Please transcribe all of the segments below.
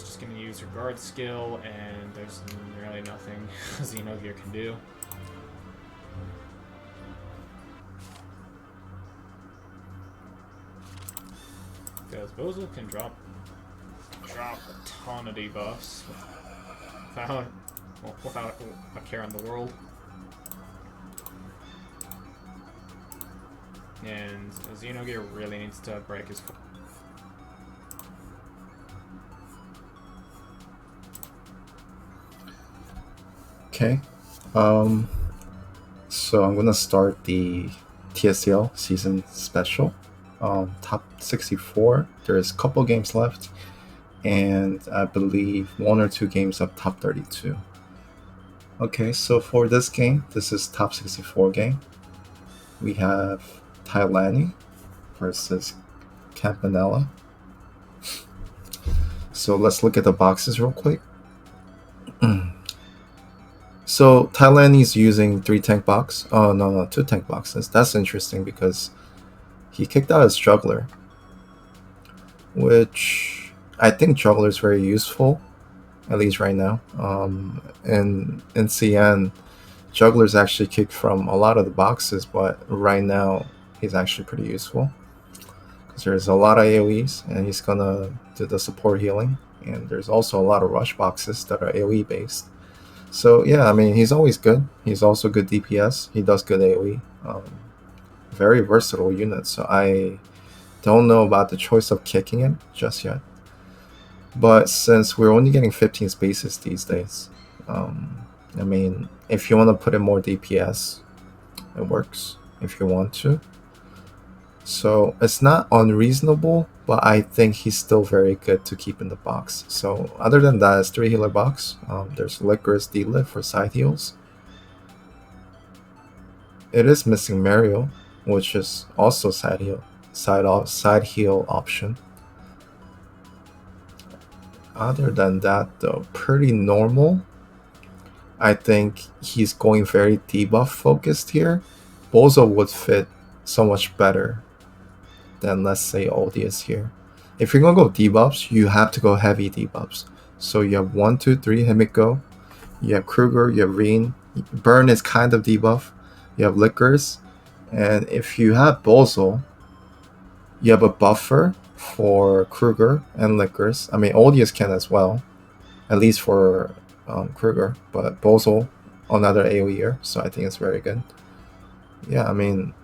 it's just going to use her guard skill, and there's really nothing Xenogear can do. Because Bozo can drop a ton of debuffs without a care in the world. And Xenogear really needs to break his. Okay. So I'm gonna start the TSdL season special. Top 64. There's a couple games left, and I believe 1 or 2 games of top 32. Okay, so for this game, this is top 64 game. We have Tyllanii versus Campanella. So let's look at the boxes real quick. So Tyllanii is using 3 tank box. Oh no, 2 tank boxes. That's interesting because he kicked out his juggler, which I think juggler is very useful, at least right now. In CN, juggler's actually kicked from a lot of the boxes, but right now he's actually pretty useful because there's a lot of AoEs and he's gonna do the support healing, and there's also a lot of rush boxes that are AoE based. So yeah, I mean, he's always good. He's also good DPS. He does good AoE. Very versatile unit. So I don't know about the choice of kicking him just yet. But since we're only getting 15 spaces these days, I mean, if you want to put in more DPS, it works if you want to. So it's not unreasonable, but I think he's still very good to keep in the box. So other than that, it's 3 healer box. There's Licorice D-Lit for side heals. It is missing Mario, which is also side heal option. Other than that, though, pretty normal. I think he's going very debuff focused here. Bozo would fit so much better than, let's say, Odious here. If you're gonna go debuffs, you have to go heavy debuffs. So you have 1, 2, 3 Himiko, you have Kruger, you have Reen. Burn is kind of debuff. You have Licorice, and if you have Bozo, you have a buffer for Kruger and Licorice. I mean, Odious can as well, at least for Kruger, but Bozo another AoEer, so I think it's very good. Yeah, I mean,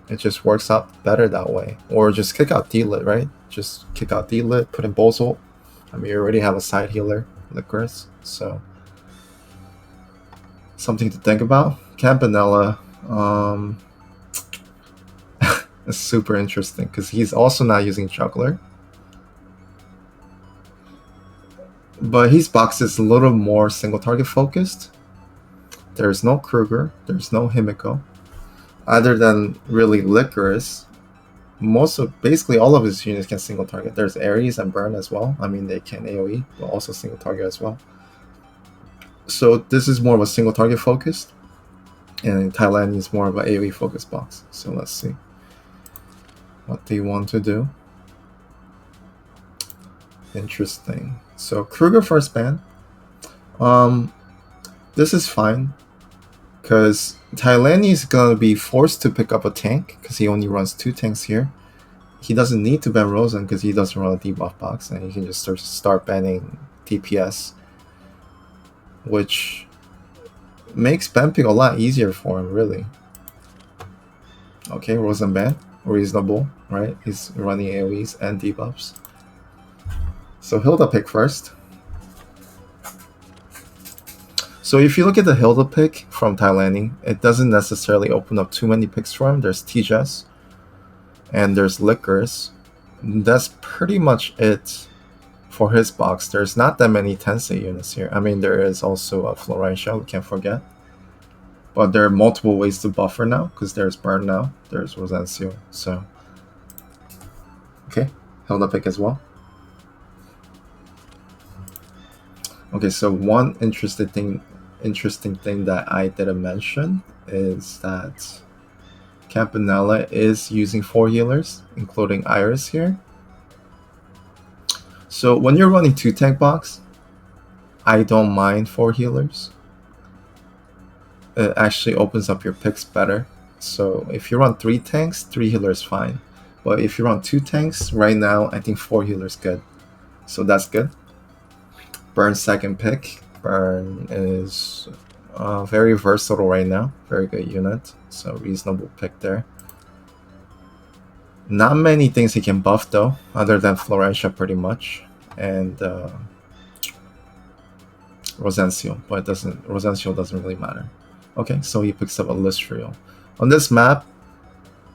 it just works out better that way. Or just kick out D-Lit, right? Just kick out D-Lit, put in Bozo. I mean, you already have a side healer, Licorice, so something to think about. Campanella is super interesting because he's also not using Juggler. But his box is a little more single target focused. There's no Kruger, there's no Himiko. Other than really Licorice, basically all of his units can single target. There's Ares and Burn as well. I mean, they can AoE, but also single target as well. So this is more of a single target focused, and Tyllanii is more of an AoE focused box. So let's see what they want to do. Interesting. So Kruger first ban. This is fine because Tyllanii is gonna be forced to pick up a tank because he only runs 2 tanks here. He doesn't need to ban Rosen because he doesn't run a debuff box, and he can just start banning DPS, which makes bamping a lot easier for him, really. Okay, Rosen ban, reasonable, right? He's running AoEs and debuffs. So Hilda pick first. So if you look at the Hilda pick from Tyllanii, it doesn't necessarily open up too many picks for him. There's Tijas, and there's Licorice. That's pretty much it for his box. There's not that many Tensei units here. I mean, there is also a Florentia, we can't forget. But there are multiple ways to buffer now, because there's Burn now, there's Rosencio. So, okay, Hilda pick as well. Okay, so one interesting thing that I didn't mention is that Campanella is using 4 healers, including Iris here. So when you're running 2 tank box, I don't mind 4 healers. It actually opens up your picks better. So if you run 3 tanks, 3 healers fine. But if you run 2 tanks, right now I think 4 healers good. So that's good. Burn second pick. Burn is very versatile right now. Very good unit. So reasonable pick there. Not many things he can buff though, other than Florentia pretty much. And Rosencio, but Rosencio doesn't really matter. Okay, so he picks up a Listrio. On this map,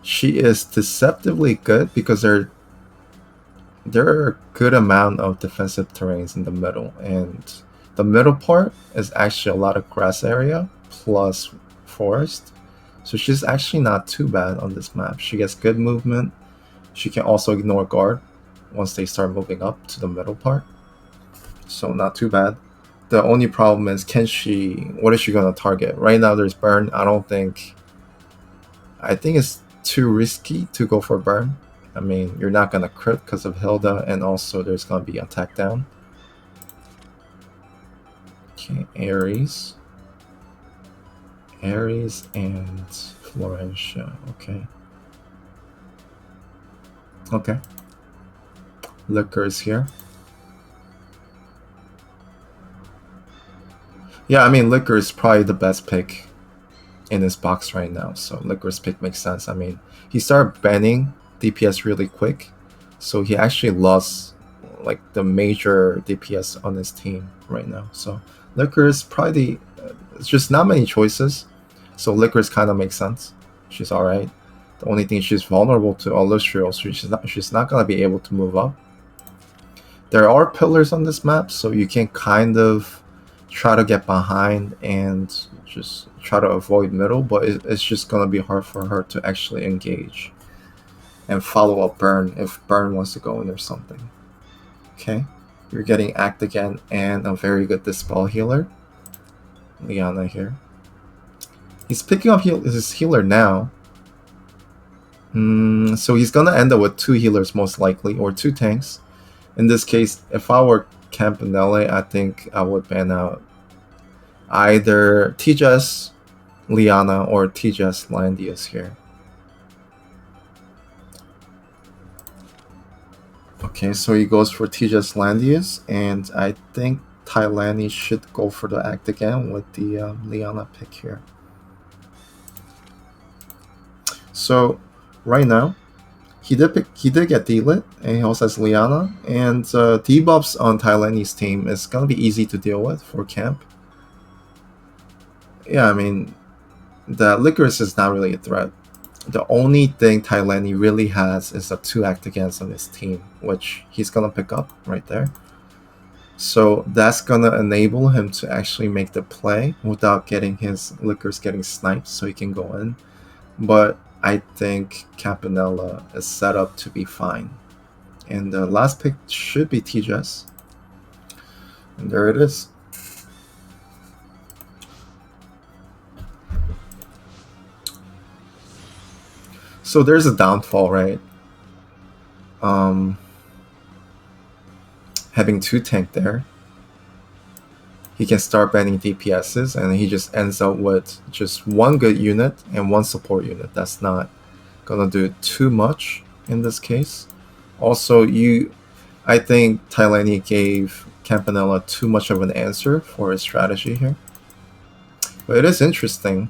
she is deceptively good because there are a good amount of defensive terrains in the middle, and the middle part is actually a lot of grass area plus forest. So she's actually not too bad on this map. She gets good movement. She can also ignore guard once they start moving up to the middle part. So not too bad. The only problem is, what is she gonna target? Right now there's burn. I think it's too risky to go for burn. I mean, you're not gonna crit because of Hilda, and also there's gonna be attack down. Okay, Ares and Florentia. Okay. Liquor is here. Yeah, I mean, Liquor is probably the best pick in his box right now, so Liquor's pick makes sense. I mean, he started banning DPS really quick, so he actually lost like the major DPS on his team right now. So Liquor is probably it's just not many choices, so Liquor's kind of makes sense. She's alright. The only thing, she's vulnerable to Illustrio, so she's not gonna be able to move up. There are pillars on this map, so you can kind of try to get behind and just try to avoid middle, but it's just gonna be hard for her to actually engage and follow up burn if burn wants to go in or something. Okay, you're getting act again and a very good dispel healer, Liana here. He's picking up his healer now. So he's gonna end up with 2 healers most likely, or 2 tanks. In this case, if I were Campanella, I think I would ban out either TSdL Liana or TSdL Landius here. Okay, so he goes for TSdL Landius, and I think Tyllanii should go for the act again with the Liana pick here. So right now, he did get D-Lit, and he also has Liana, and debuffs on Tyllanii's team is gonna be easy to deal with for camp. Yeah, I mean, the Licorice is not really a threat. The only thing Tyllanii really has is a 2 act against on his team, which he's gonna pick up right there. So that's gonna enable him to actually make the play without getting his Licorice getting sniped, so he can go in. But I think Campanella is set up to be fine. And the last pick should be TSdL. And there it is. So there's a downfall, right? Having 2 tank there, he can start banning DPSs, and he just ends up with just 1 good unit and 1 support unit. That's not gonna do too much in this case. Also, I think Tyllanii gave Campanella too much of an answer for his strategy here. But it is interesting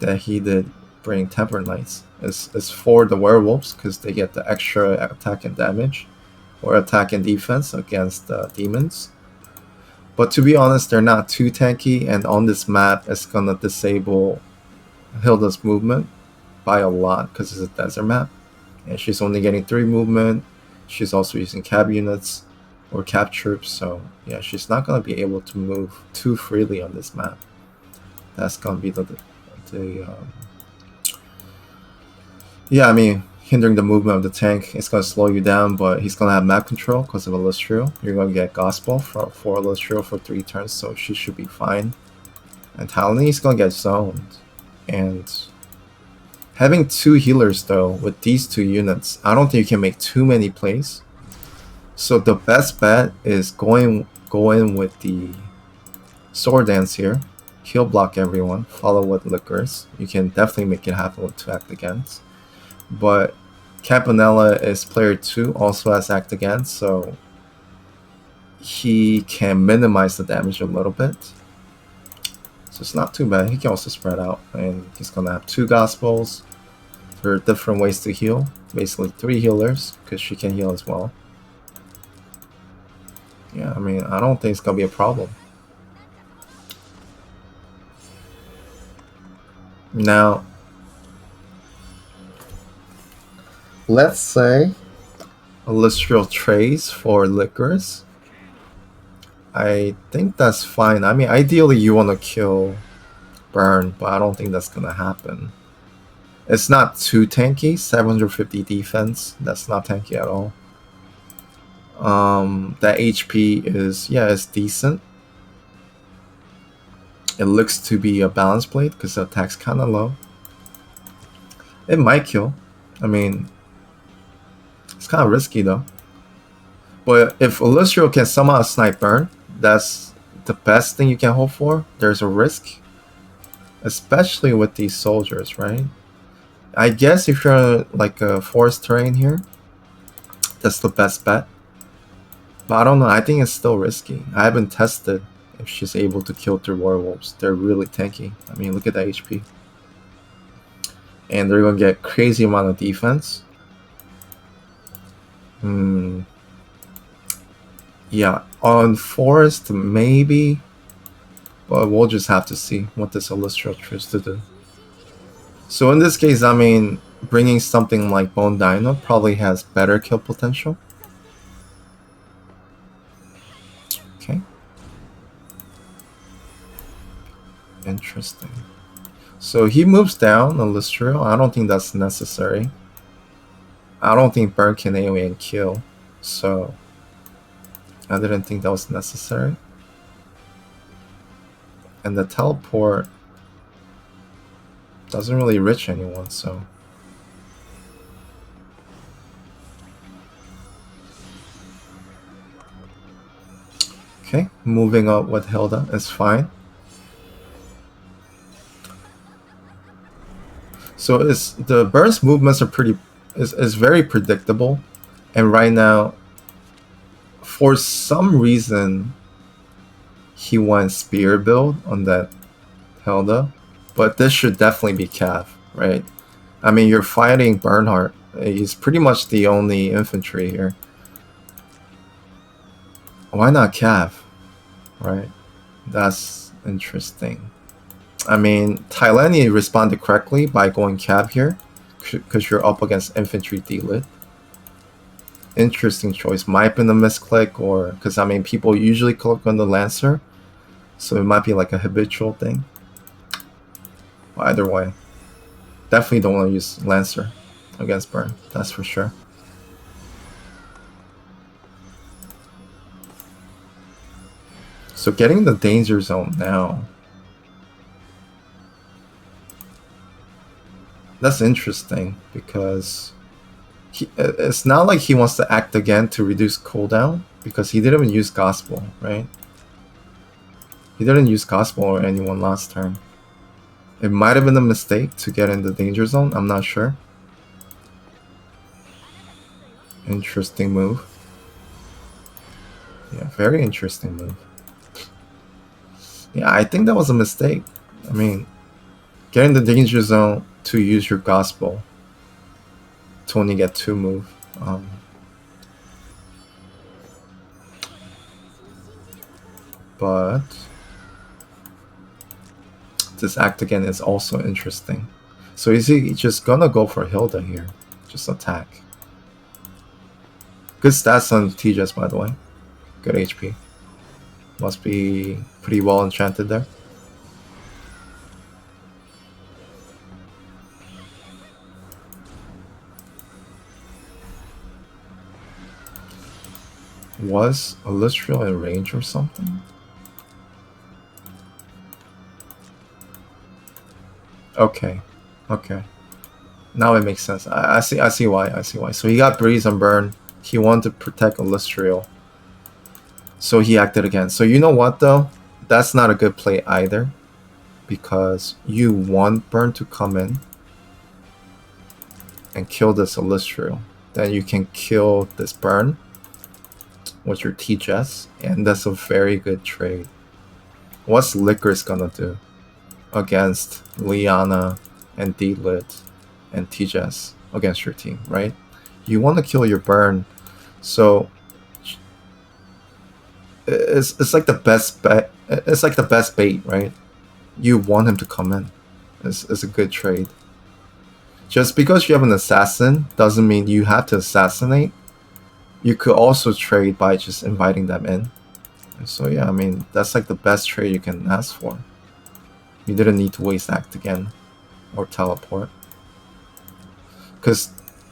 that he did bring Temper Knights. It's for the werewolves because they get the extra attack and damage, or attack and defense against demons. But to be honest, they're not too tanky, and on this map, it's gonna disable Hilda's movement by a lot because it's a desert map, and she's only getting 3 movement. She's also using cab units or cab troops, so yeah, she's not gonna be able to move too freely on this map. That's gonna be yeah, I mean, hindering the movement of the tank, it's going to slow you down, but he's going to have map control because of Illustrio. You're going to get Gospel for Illustrio for 3 turns, so she should be fine. And Tyllanii is going to get zoned. And having 2 healers, though, with these 2 units, I don't think you can make too many plays. So the best bet is go in with the sword dance here. He'll block everyone. Follow with liquors. You can definitely make it happen with 2 act against. But Campanella is player 2, also has act against, so he can minimize the damage a little bit. So it's not too bad. He can also spread out, and he's gonna have 2 gospels. There are different ways to heal. Basically 3 healers, because she can heal as well. Yeah, I mean, I don't think it's gonna be a problem. Now, let's say Illustrial Trace for Licorice. I think that's fine. I mean, ideally you want to kill Burn, but I don't think that's gonna happen. It's not too tanky. 750 defense. That's not tanky at all. That HP is, yeah, it's decent. It looks to be a balance blade because the attack's kind of low. It might kill. I mean, it's kind of risky though. But if Illustrio can somehow snipe Burn, that's the best thing you can hope for. There's a risk, especially with these soldiers, right? I guess if you're like a forest terrain here, that's the best bet. But I don't know. I think it's still risky. I haven't tested if she's able to kill 3 werewolves. They're really tanky. I mean, look at that HP. And they're going to get crazy amount of defense. Yeah, on forest, maybe. But we'll just have to see what this Illustral tries to do. So in this case, I mean, bringing something like Bone Dino probably has better kill potential. Okay. Interesting. So he moves down Illustrio. I don't think that's necessary. I don't think Burn can AoE and kill. So I didn't think that was necessary. And the teleport doesn't really reach anyone, so. Okay, moving up with Hilda is fine. So the burst movements are is very predictable, and right now, for some reason, he went spear build on that Hilda, but this should definitely be Cav, right? I mean, you're fighting Bernhardt. He's pretty much the only infantry here. Why not Cav, right? That's interesting. I mean, Tyllanii responded correctly by going Cav here, because you're up against infantry D-lit. Interesting choice. Might have been a misclick, or because I mean, people usually click on the Lancer, so it might be like a habitual thing. But either way, definitely don't want to use Lancer against Burn. That's for sure. So getting the danger zone now. That's interesting because it's not like he wants to act again to reduce cooldown, because he didn't even use Gospel, right? He didn't use Gospel or anyone last turn. It might have been a mistake to get in the danger zone, I'm not sure. Interesting move. Yeah, very interesting move. Yeah, I think that was a mistake. I mean, get in the danger zone to use your Gospel to only get 2 move. But this act again is also interesting. So is he just gonna go for Hilda here? Just attack. Good stats on TSdL, by the way. Good HP. Must be pretty well enchanted there. Was Illustrio in range or something? Okay, okay. Now it makes sense. I see why. So he got Breeze and Burn. He wanted to protect Illustrial. So he acted again. So you know what though? That's not a good play either. Because you want Burn to come in and kill this Illustrial. Then you can kill this Burn with your TSdL, and that's a very good trade. What's Licorice gonna do against Liana and D-Lit and TSdL against your team, right? You want to kill your Burn, so it's like the best bet. It's like the best bait, right? You want him to come in. It's a good trade. Just because you have an assassin doesn't mean you have to assassinate. You could also trade by just inviting them in. So yeah, I mean, that's like the best trade you can ask for. You didn't need to waste act again or teleport. Because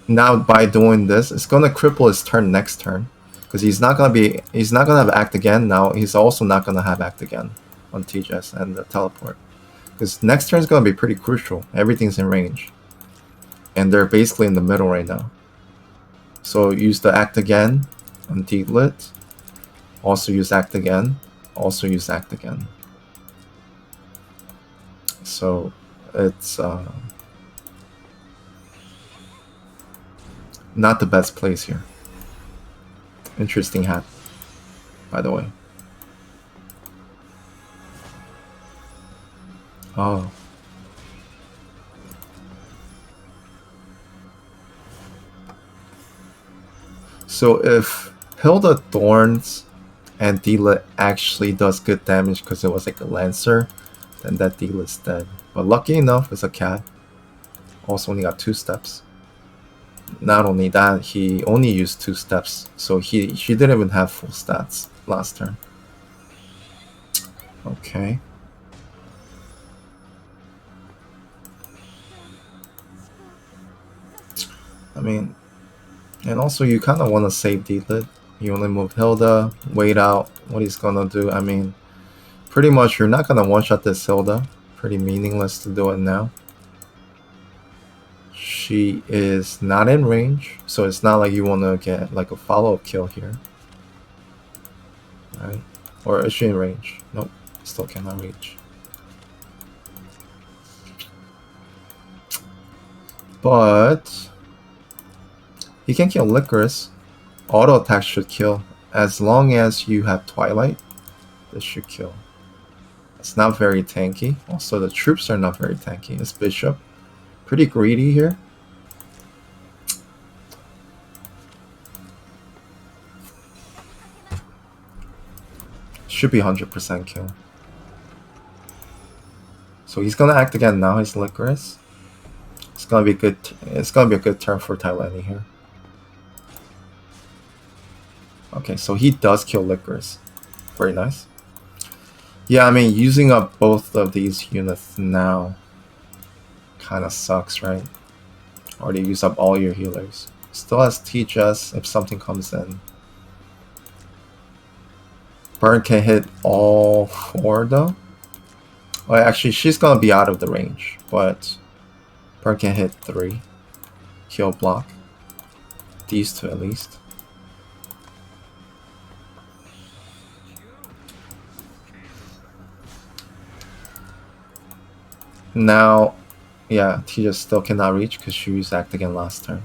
now by doing this, it's gonna cripple his turn next turn. Because he's not gonna have act again. Now he's also not gonna have act again on TSdL and the teleport. Because next turn is gonna be pretty crucial. Everything's in range. And they're basically in the middle right now. So use the act again on D-Lit. Also use act again. Also use act again. So it's not the best place here. Interesting hat, by the way. Oh. So if Hilda Thorns and D-Lit actually does good damage because it was like a Lancer, then that D-Lit's dead. But lucky enough, it's a cat. Also only got 2 steps. Not only that, he only used 2 steps, so she didn't even have full stats last turn. Okay. I mean, and also you kind of want to save D-Lit. You only move Hilda, wait out what he's gonna do. I mean, pretty much you're not gonna one-shot this Hilda. Pretty meaningless to do it now. She is not in range, so it's not like you want to get like a follow-up kill here. Right? Or is she in range? Nope, still cannot reach. But he can kill Licorice. Auto attack should kill. As long as you have Twilight, this should kill. It's not very tanky. Also, the troops are not very tanky. It's Bishop. Pretty greedy here. Should be 100% kill. So he's gonna act again now. He's Licorice. It's gonna be good. It's gonna be a good turn for Tyllanii here. Okay, so he does kill Licorice. Very nice. Yeah, I mean, using up both of these units now kind of sucks, right? Already use up all your healers. Still has TSdL if something comes in. Burn can hit all 4 though. Well, actually, she's gonna be out of the range, but Burn can hit 3. Kill block. These 2 at least. Now, yeah, TSdL still cannot reach because she used act again last turn.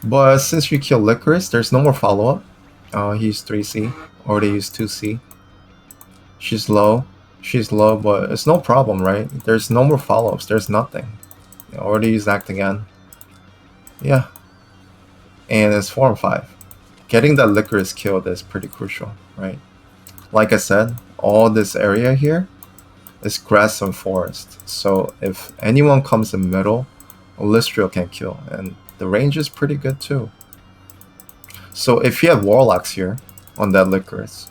But since you kill Licorice, there's no more follow-up. He used 3C. Already used 2C. She's low. She's low, but it's no problem, right? There's no more follow-ups. There's nothing. Already used act again. Yeah. And it's 4 and 5. Getting that Licorice killed is pretty crucial, right? Like I said, all this area here is grass and forest. So if anyone comes in middle, Illustrial can kill. And the range is pretty good too. So if you have Warlocks here on that Licorice,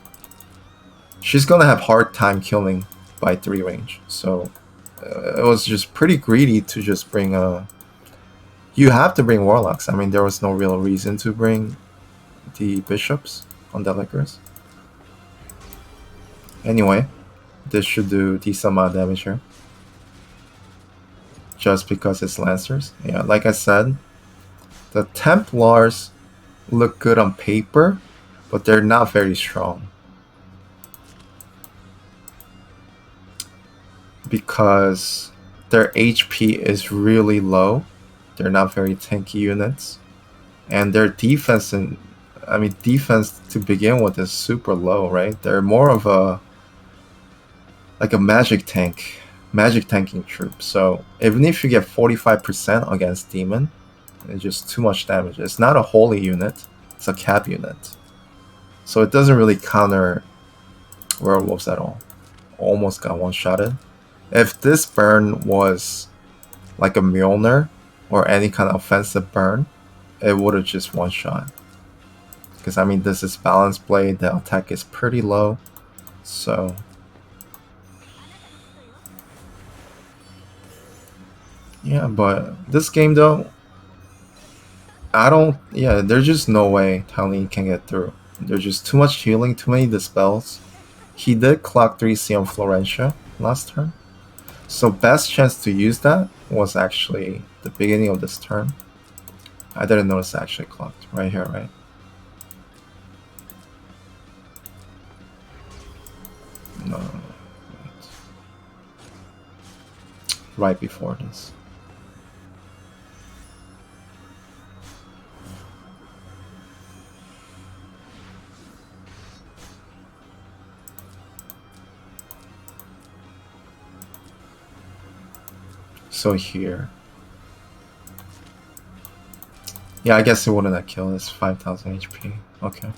she's gonna have hard time killing by 3 range. So it was just pretty greedy to just bring a... You have to bring Warlocks. I mean, there was no real reason to bring the Bishops on that Licorice. Anyway, this should do decent amount of damage here. just because it's Lancers. Yeah, like I said, the Templars look good on paper, but they're not very strong. Because their HP is really low. They're not very tanky units. And their defense defense to begin with is super low, right? They're more of a magic tanking troop. So even if you get 45% against demon, it's just too much damage. It's not a holy unit, it's a cap unit. So it doesn't really counter werewolves at all. Almost got one-shotted. If this burn was like a Mjolnir or any kind of offensive burn, it would have just one-shot. Because I mean, this is Balance Blade, the attack is pretty low, so yeah. But this game though, there's just no way Tyllanii can get through. There's just too much healing, too many dispels. He did clock 3C on Florentia last turn, so best chance to use that was actually the beginning of this turn. I didn't notice it actually clocked right here, right? No, right before this. So here. Yeah, I guess it wouldn't have killed. It's 5,000 HP. Okay.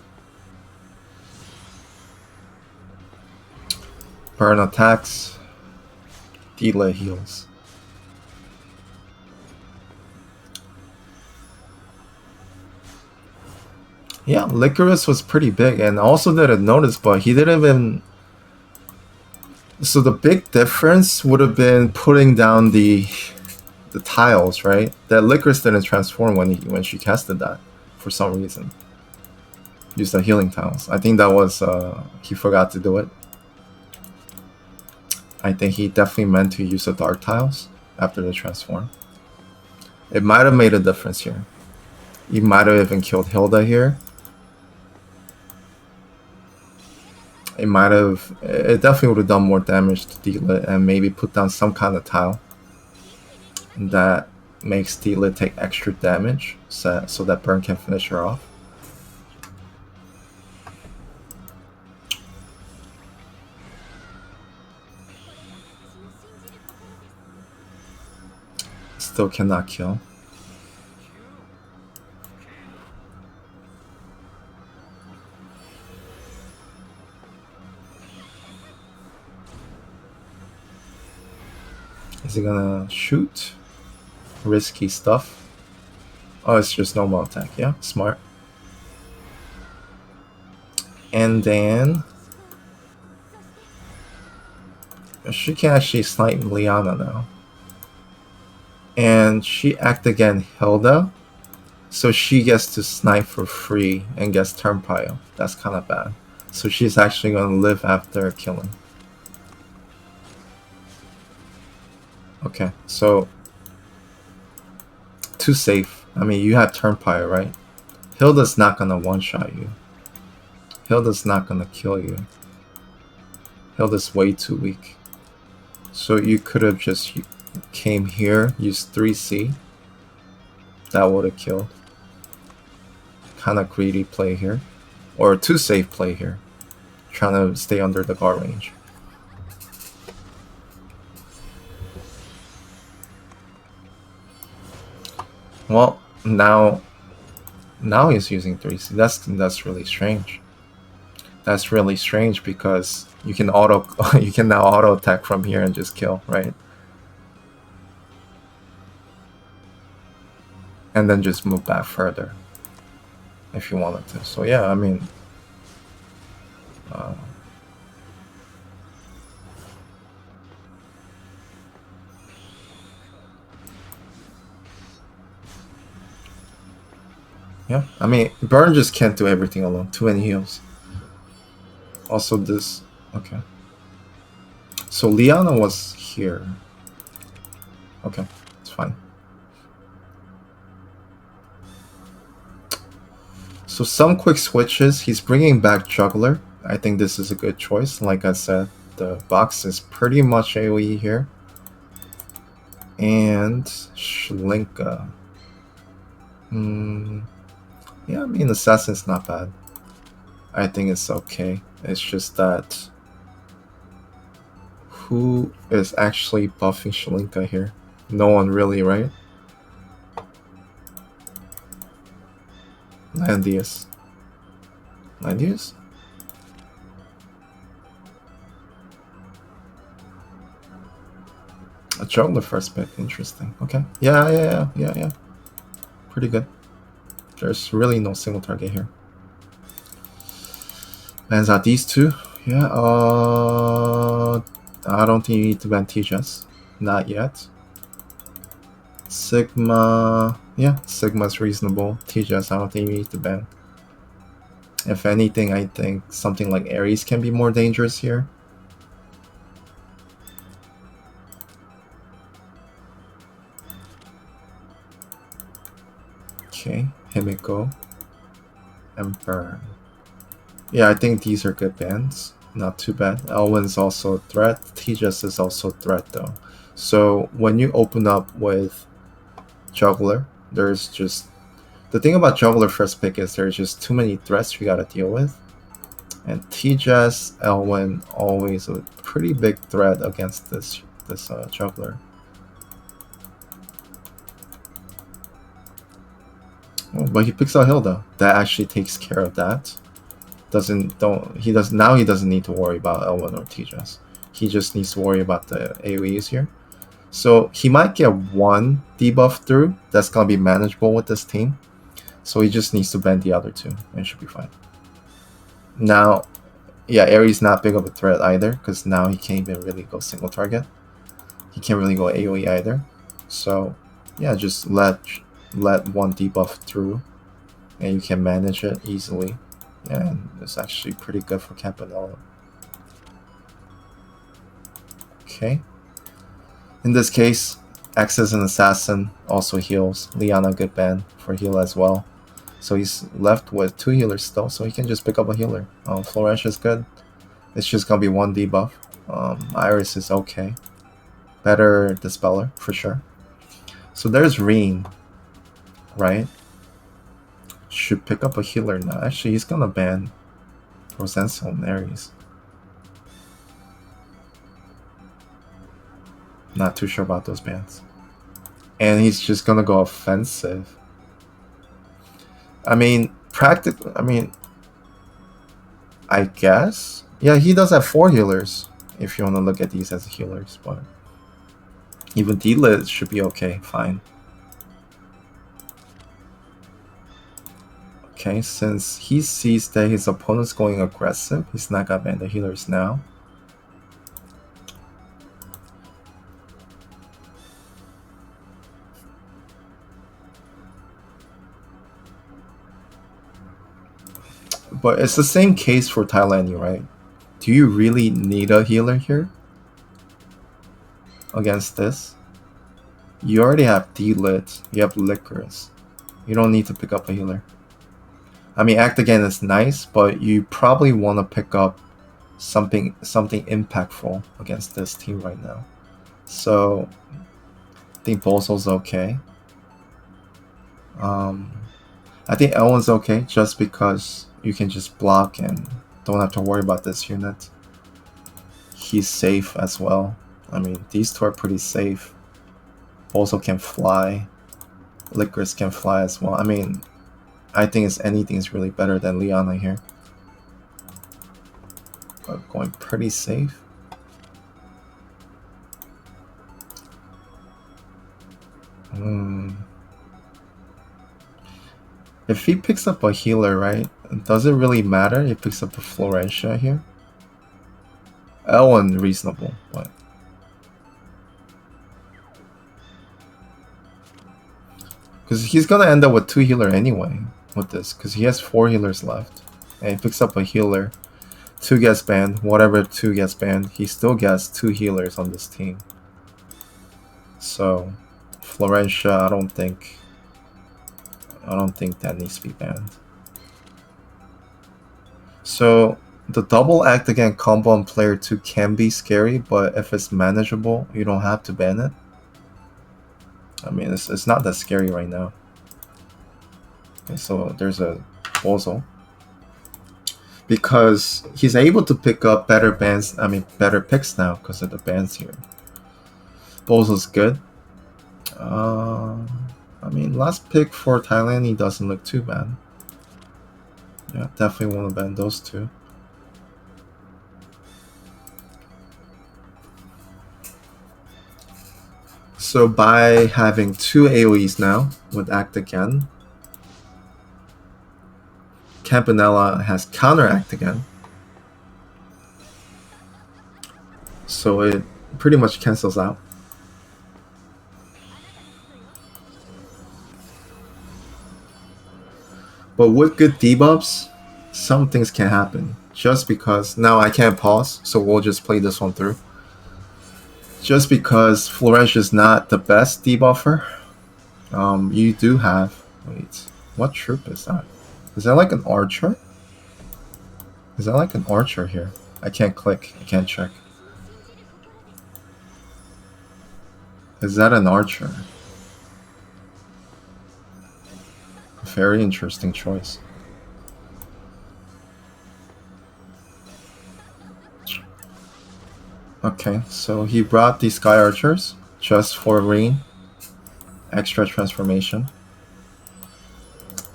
Burn attacks. Delay heals. Yeah, Licorice was pretty big, and also didn't notice, but he didn't even. So the big difference would have been putting down the tiles, right? That Licorice didn't transform when she casted that for some reason. Use the healing tiles. I think that was he forgot to do it. I think he definitely meant to use the dark tiles after the transform. It might have made a difference here. He might have even killed Hilda here. It definitely would have done more damage to deal it and maybe put down some kind of tile that makes Dealit take extra damage so that Burn can finish her off. Still cannot kill. Is he gonna shoot? Risky stuff. Oh, it's just normal attack. Yeah, smart. And then she can actually snipe Liana now. And she act again Hilda, so she gets to snipe for free and gets turn pile. That's kind of bad. So she's actually gonna live after killing. Okay, so too safe. I mean, you have turn pile, right? Hilda's not gonna one-shot you. Hilda's not gonna kill you. Hilda's way too weak. So you could have just came here, used 3C. That would have killed. Kind of greedy play here. Or too safe play here. Trying to stay under the guard range. Well, now he's using 3C. That's really strange. That's really strange because you can now auto attack from here and just kill, right? And then just move back further if you wanted to. So yeah, I mean, yeah, I mean, Burn just can't do everything alone. Too many heals. Also this, okay. So Liana was here. Okay. fine. So some quick switches. He's bringing back Juggler. I think this is a good choice. Like I said, the box is pretty much AoE here. And Shlinka. Yeah, I mean, Assassin's not bad. I think it's okay. It's just that who is actually buffing Shlinka here? No one really, right? Landius. Landius? A Juggler first pick. Interesting. Okay. Yeah. Pretty good. There's really no single target here. Lands out these two. Yeah, I don't think you need to ban TSdL. Not yet. Sigma. Yeah, Sigma's reasonable. TSdL, I don't think you need to ban. If anything, I think something like Ares can be more dangerous here. Okay, Himiko and Burn. Yeah, I think these are good bans. Not too bad. Elwyn's also a threat. TSdL is also a threat though. So when you open up with Juggler, there's just... The thing about Juggler first pick is there's just too many threats you gotta deal with. And TSdL, Elwyn, always a pretty big threat against this Juggler. Oh, but he picks out Hilda. That actually takes care of that. He doesn't need to worry about Elwyn or TSdL. He just needs to worry about the AoEs here. So he might get one debuff through. That's gonna be manageable with this team. So he just needs to bend the other two and should be fine. Now, yeah, Ares not big of a threat either, because now he can't even really go single target. He can't really go AoE either. So yeah, just let one debuff through and you can manage it easily. Yeah, and it's actually pretty good for Campanella. Okay. In this case, X is an assassin, also heals. Liana good ban for heal as well. So he's left with 2 healers still, so he can just pick up a healer. Floresh is good. It's just gonna be 1 debuff. Iris is okay. Better Dispeller, for sure. So there's Reen, right? Should pick up a healer now. Actually, he's gonna ban Zansin and Ares. Not too sure about those bans. And he's just gonna go offensive. I mean, I guess. Yeah, he does have 4 healers, if you want to look at these as healers, but even D-Lit should be okay, fine. Okay, since he sees that his opponent's going aggressive, he's not gonna ban the healers now. But it's the same case for Tyllanii, right? Do you really need a healer here? Against this? You already have D-Lit, you have Licorice. You don't need to pick up a healer. I mean, Act Again is nice, but you probably want to pick up something impactful against this team right now. So, I think Bolso's okay. I think Elwyn's okay, just because you can just block and don't have to worry about this unit. He's safe as well. I mean, these two are pretty safe. Also can fly. Licorice can fly as well. I mean, I think anything is really better than Liana here. But going pretty safe. If he picks up a healer, right? Does it really matter? He picks up a Florentia here. Elwyn reasonable, but because he's gonna end up with 2 healer anyway with this, because he has 4 healers left, and he picks up a healer. 2 gets banned. Whatever 2 gets banned, he still gets 2 healers on this team. So Florentia, I don't think that needs to be banned. So the double act again combo on player 2 can be scary, but if it's manageable, you don't have to ban it. I mean, it's not that scary right now. Okay, so there's a Bozo. Because he's able to pick up better bans, I mean better picks now because of the bans here. Bozo's good. I mean, last pick for Tyllanii doesn't look too bad. Yeah, definitely want to ban those two. So by having 2 AoEs now with Act Again, Campanella has Counteract Again. So it pretty much cancels out. But with good debuffs, some things can happen. Just because now I can't pause, so we'll just play this one through. Just because Florentia is not the best debuffer, you do have... Wait, what troop is that? Is that like an archer? Is that like an archer here? I can't click, I can't check. Is that an archer? Very interesting choice. Okay, so he brought these Sky Archers just for Rain. Extra transformation.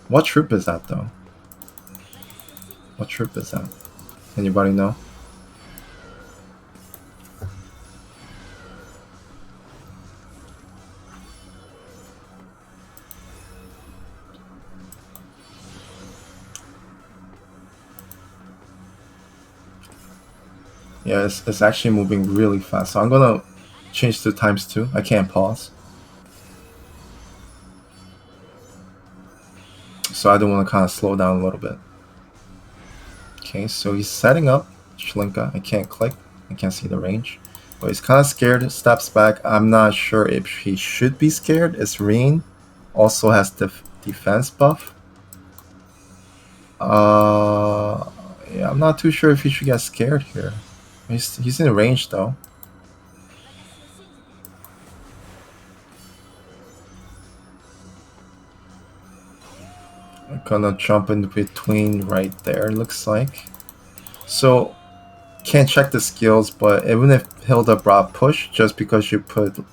What troop is that though? What troop is that? Anybody know? Yeah, it's actually moving really fast. So I'm gonna change to ×2. I can't pause. So I don't want to kind of slow down a little bit. Okay, so he's setting up Shlinka. I can't click. I can't see the range. But he's kind of scared, steps back. I'm not sure if he should be scared. It's Reen. Also has the defense buff. Yeah, I'm not too sure if he should get scared here. He's in range though. I'm gonna jump in between right there, looks like. So, can't check the skills, but even if Hilda brought push, just because you put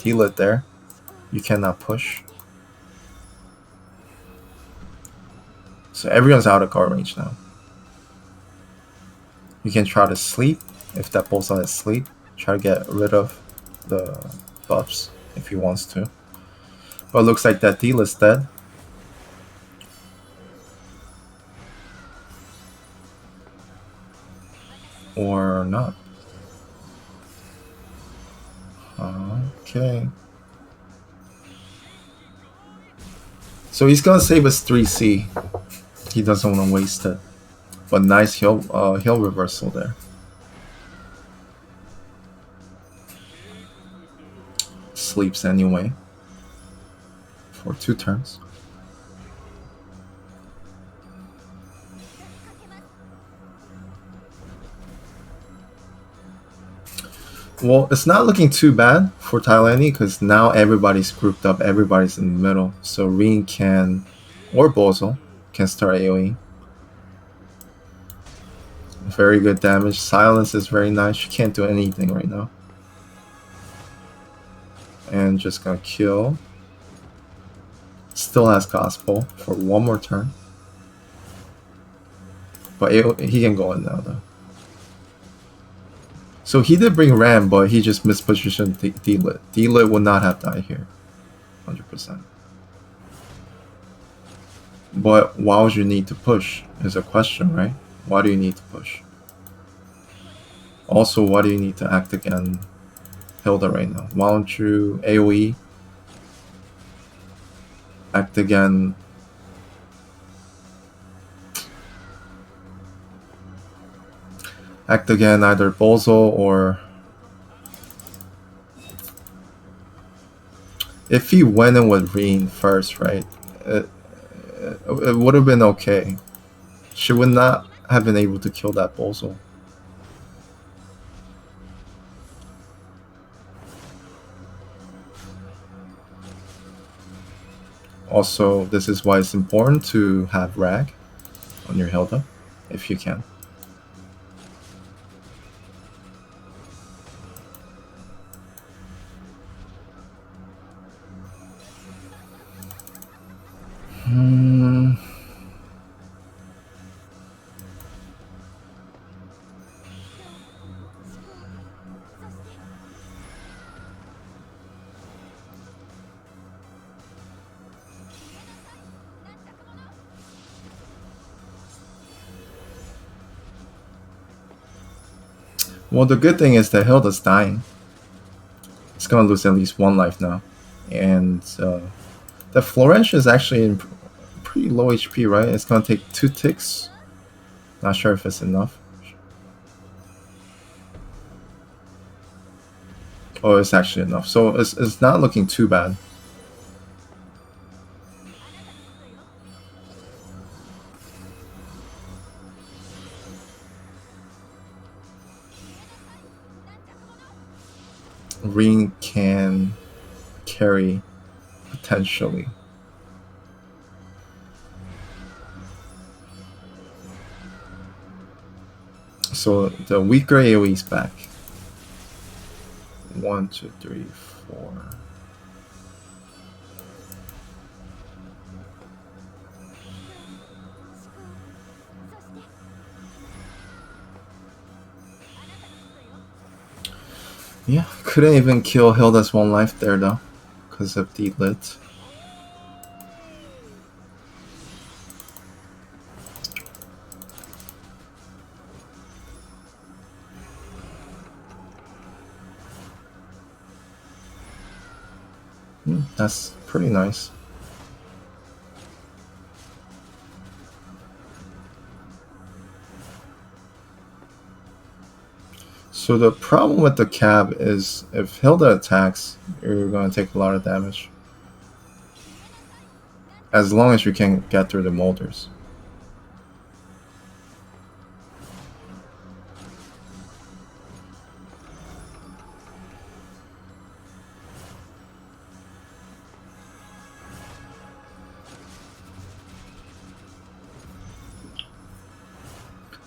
D-Lit there, you cannot push. So everyone's out of guard range now. You can try to sleep, if that Bullseye is sleep. Try to get rid of the buffs if he wants to. But it looks like that D-Lit's dead. Or not. Okay. So he's gonna save his 3C. He doesn't want to waste it. But nice heal reversal there. Sleeps anyway. For 2 turns. Well, it's not looking too bad for Tyllanii because now everybody's grouped up, everybody's in the middle. So Reen can, or Bozo, can start AoE. Very good damage. Silence is very nice. She can't do anything right now. And just gonna kill. Still has Gospel for 1 more turn. But he can go in now though. So he did bring Ram, but he just mispositioned D-Lit. D-Lit would not have died here. 100%. But why would you need to push is a question, right? Why do you need to push? Also, why do you need to act again Hilda right now? Why don't you AoE? Act again. Act again either Bozo or... if he went in with Reen first, right, it would have been okay. She would not have been able to kill that Bozo. Also, this is why it's important to have Rag on your Hilda, if you can. Well, the good thing is that Hilda's dying. It's gonna lose at least 1 life now. And the Florentia is actually in pretty low HP, right? It's gonna take 2 ticks. Not sure if it's enough. Oh, it's actually enough. So it's not looking too bad. Reen can carry potentially. So the weaker AoE is back. 1, 2, 3, 4. Yeah, couldn't even kill Hilda's 1 life there though, because of the lit. That's pretty nice. So the problem with the cab is if Hilda attacks, you're going to take a lot of damage. As long as you can get through the molders.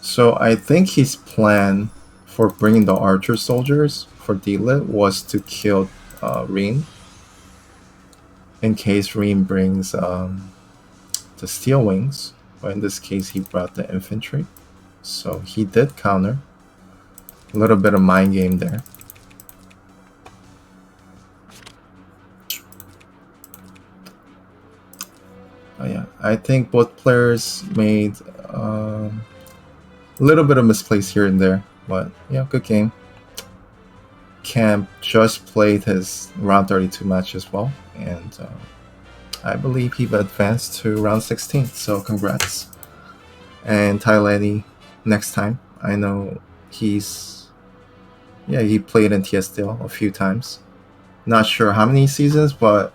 So I think his plan for bringing the archer soldiers for D-Lit was to kill Reen. In case Reen brings the steel wings, but in this case he brought the infantry. So he did counter. A little bit of mind game there. Oh yeah, I think both players made a little bit of misplays here and there, but yeah, good game. Camp just played his round 32 match as well, and I believe he advanced to round 16, so congrats. And Tyllanii next time. I know he played in TSdL a few times. Not sure how many seasons, but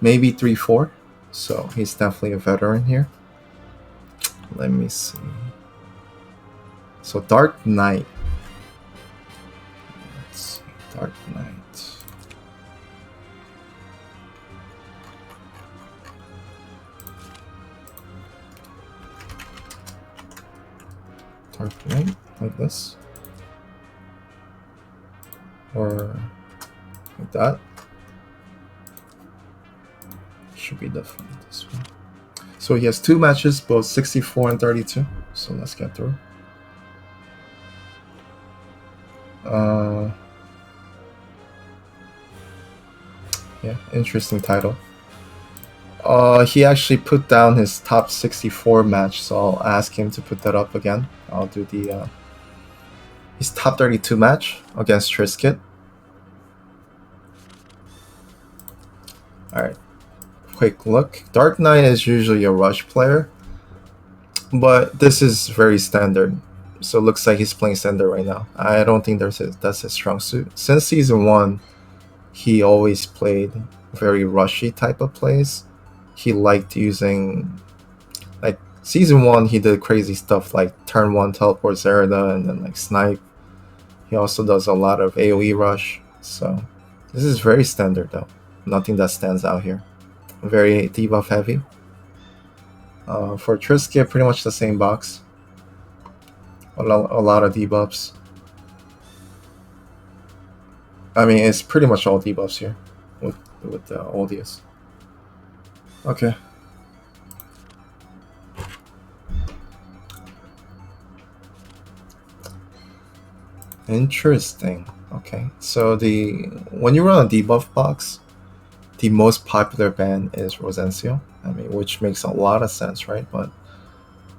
maybe 3, 4. So he's definitely a veteran here. Let me see. So Dark Knight. Let's see. Dark Knight. Dark Knight, like this. Or like that. Should be different this one. So he has 2 matches, both 64 and 32. So let's get through. Yeah, interesting title. He actually put down his top 64 match, so I'll ask him to put that up again. I'll do the his top 32 match against Triskit. Alright, quick look. Dark Knight is usually a rush player, but this is very standard. So it looks like he's playing standard right now. I don't think that's his strong suit. Since season 1, he always played very rushy type of plays. He liked using, like season 1, he did crazy stuff like turn 1 teleport Zerida and then like snipe. He also does a lot of AoE rush. So this is very standard though. Nothing that stands out here. Very debuff heavy. For Triskit, pretty much the same box. A lot of debuffs. I mean, it's pretty much all debuffs here with Oldius. Okay. Interesting. Okay, so when you run a debuff box, the most popular ban is Rosencio. I mean, which makes a lot of sense, right? But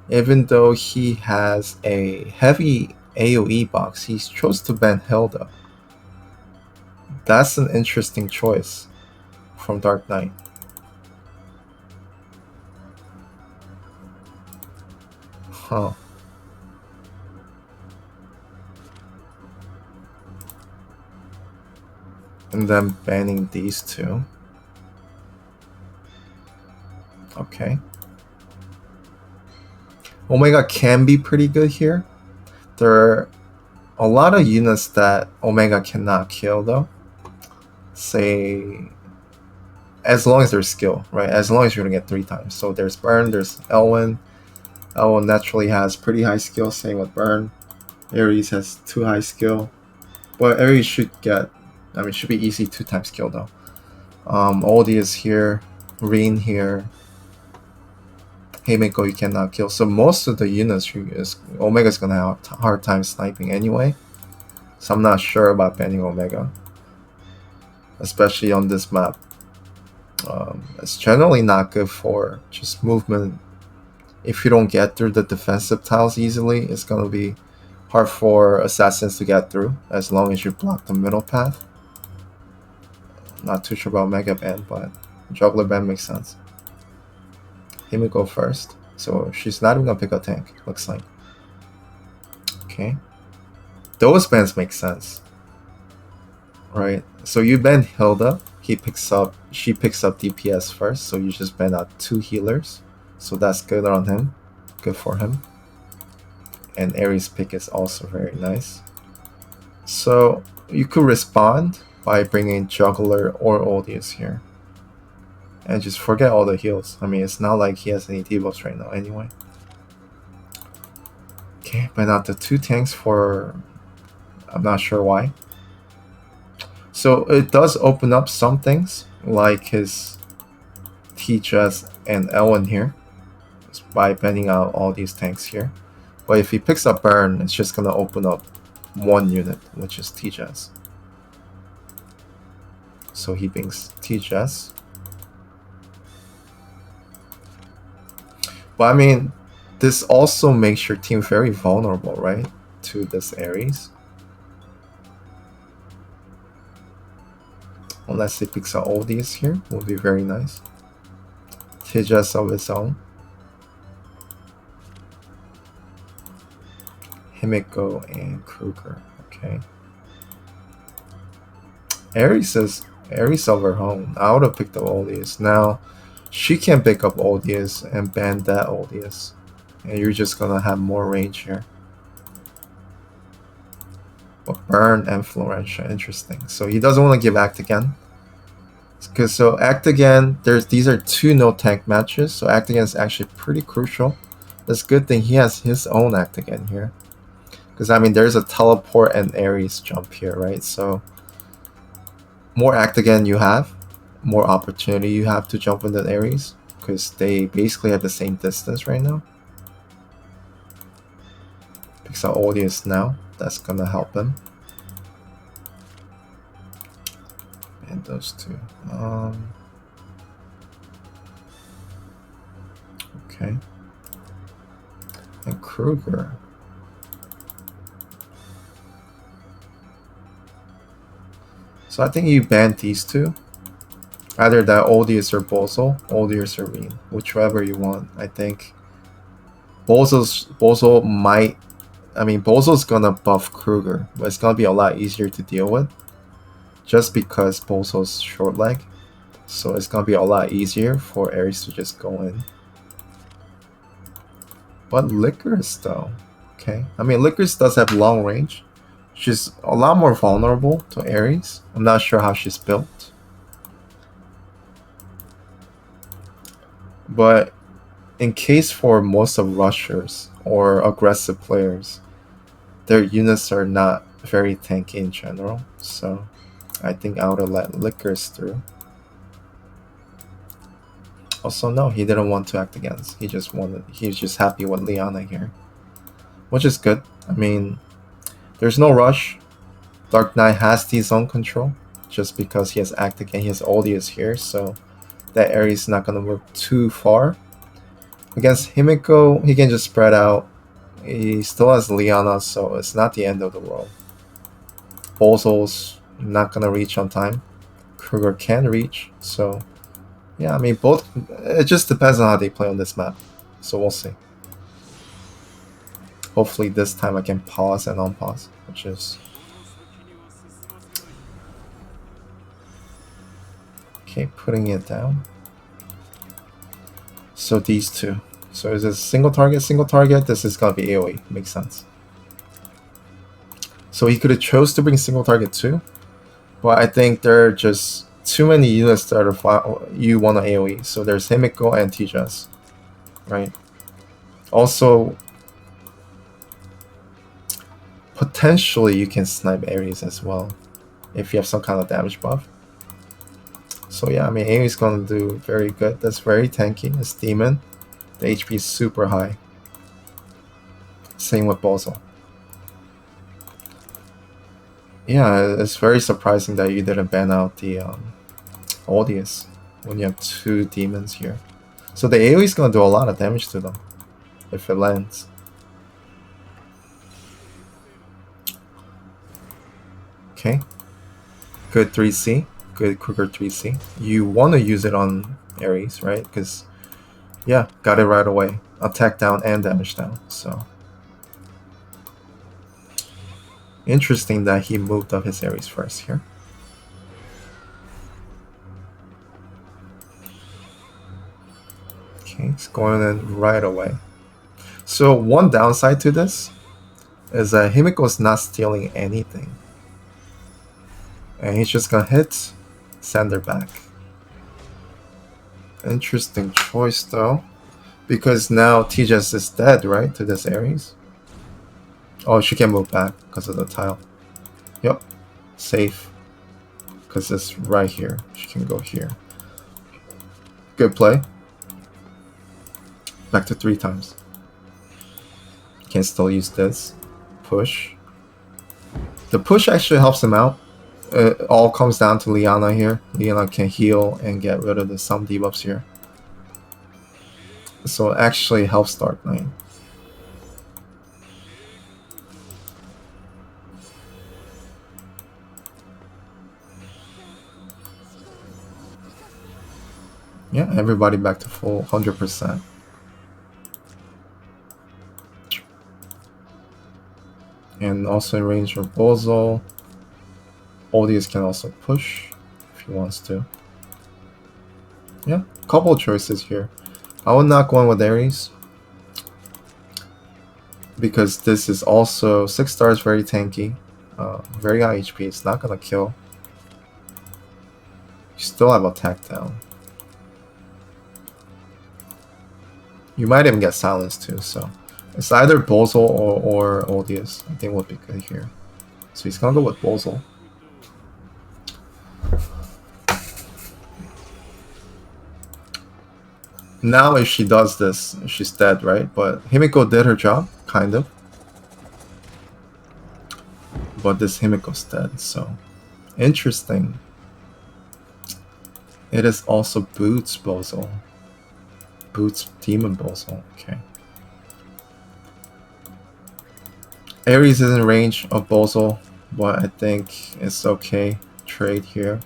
even though he has a heavy AoE box, he chose to ban Hilda. That's an interesting choice from Dark Knight. Huh. And then banning these two. Okay. Omega can be pretty good here. There are a lot of units that Omega cannot kill though. Say, as long as there's skill, right? As long as you're gonna get 3 times. So there's Burn, there's Elwyn. Elwyn naturally has pretty high skill, same with Burn. Ares has 2 high skill. But Ares should get, I mean, should be easy 2 times kill though. Oldie is here, Reen here. Heimiko you cannot kill. So most of the units, Omega's gonna have a hard time sniping anyway. So I'm not sure about banning Omega. Especially on this map. It's generally not good for just movement. If you don't get through the defensive tiles easily, it's gonna be hard for assassins to get through as long as you block the middle path. Not too sure about Mega Ban, but Juggler Ban makes sense. Himiko first, so she's not even gonna pick a tank, looks like. Okay. Those bans make sense. Right, so you ban Hilda, she picks up DPS first, so you just ban out 2 healers. So that's good on him. Good for him. And Ares pick is also very nice. So you could respond by bringing Juggler or Oldius here. And just forget all the heals. I mean, it's not like he has any debuffs right now anyway. Okay, ban out the 2 tanks for... I'm not sure why. So it does open up some things, like his T-Jess and Elwyn here, by banning out all these tanks here. But if he picks up Burn, it's just going to open up 1 unit, which is T-Jess. So he brings T-Jess. But I mean, this also makes your team very vulnerable, right? To this Ares. Unless he picks up all these here, would be very nice. T-Jess of his own. Himiko and Kruger. Okay. Ares of her own. I would have picked up Oldius. Now, she can pick up Oldius and ban that Oldius. And you're just gonna have more range here. But Burn and Florentia, interesting. So he doesn't want to give Act Again. Because so Act Again, these are 2 no tank matches. So Act Again is actually pretty crucial. It's a good thing he has his own Act Again here. Because I mean, there's a teleport and Ares jump here, right? So more Act Again you have, more opportunity you have to jump into Ares. Because they basically have the same distance right now. Picks out Oldius now. That's gonna help him. And those 2. Okay. And Kruger. So I think you ban these 2. Either that Oldius or Oldius or Reen, whichever you want. I think Bozo might... I mean, Bozo's gonna buff Kruger, but it's gonna be a lot easier to deal with. Just because Bozo's short leg. So it's gonna be a lot easier for Ares to just go in. But Licorice though, okay. I mean, Licorice does have long range. She's a lot more vulnerable to Ares. I'm not sure how she's built. But in case for most of rushers or aggressive players, their units are not very tanky in general. So I think I would have let Licorice through. Also, no, he didn't want to act against. He's just happy with Liana here. Which is good. I mean, there's no rush. Dark Knight has his own control. Just because he has Act Again, he has Odious here, so that area is not gonna move too far. Against Himiko, he can just spread out. He still has Liana, so it's not the end of the world. Bozol's not gonna reach on time. Kruger can reach, so yeah, I mean both. It just depends on how they play on this map, so we'll see. Hopefully this time I can pause and unpause, which is okay. Putting it down. So these two. So is this single target, single target? This is gonna be AoE. Makes sense. So he could have chose to bring single target too, but I think there are just too many units that are you want to AoE. So there's Himiko and Tijas, right? Also, potentially you can snipe Ares as well if you have some kind of damage buff. So yeah, I mean Ares is gonna do very good. That's very tanky. It's Demon. The HP is super high. Same with Bozo. Yeah, it's very surprising that you didn't ban out the Odious when you have two demons here. So the AoE is gonna do a lot of damage to them if it lands. Okay. Good 3C. Good Kruger 3C. You want to use it on Ares, right? Because, yeah, got it right away. Attack down and damage down, so. Interesting that he moved up his Ares first here. Okay, it's going in right away. So one downside to this is that Himiko's not stealing anything. And he's just gonna hit, send her back. Interesting choice though. Because now Tijas is dead, right? To this Ares. Oh, she can move back because of the tile. Yep. Safe. Because it's right here. She can go here. Good play. Back to 3 times. Can still use this. Push. The push actually helps him out. It all comes down to Liana here. Liana can heal and get rid of the some debuffs here. So it actually helps Dark Knight. Yeah, everybody back to full 100%. And also in range of Bozo. Odious can also push if he wants to. Yeah, couple choices here. I would not go in with Ares because this is also 6 stars, very tanky, very high HP. It's not gonna kill. You still have attack down. You might even get silenced too. So it's either Bozo or Odious. I think would be good here. So he's gonna go with Bozo. Now if she does this, she's dead, right? But Himiko did her job, kind of. But this Himiko's dead, so interesting. It is also Boots Bozo. Boots Demon Bozo, okay. Ares is in range of Bozo, but I think it's okay. Trade here.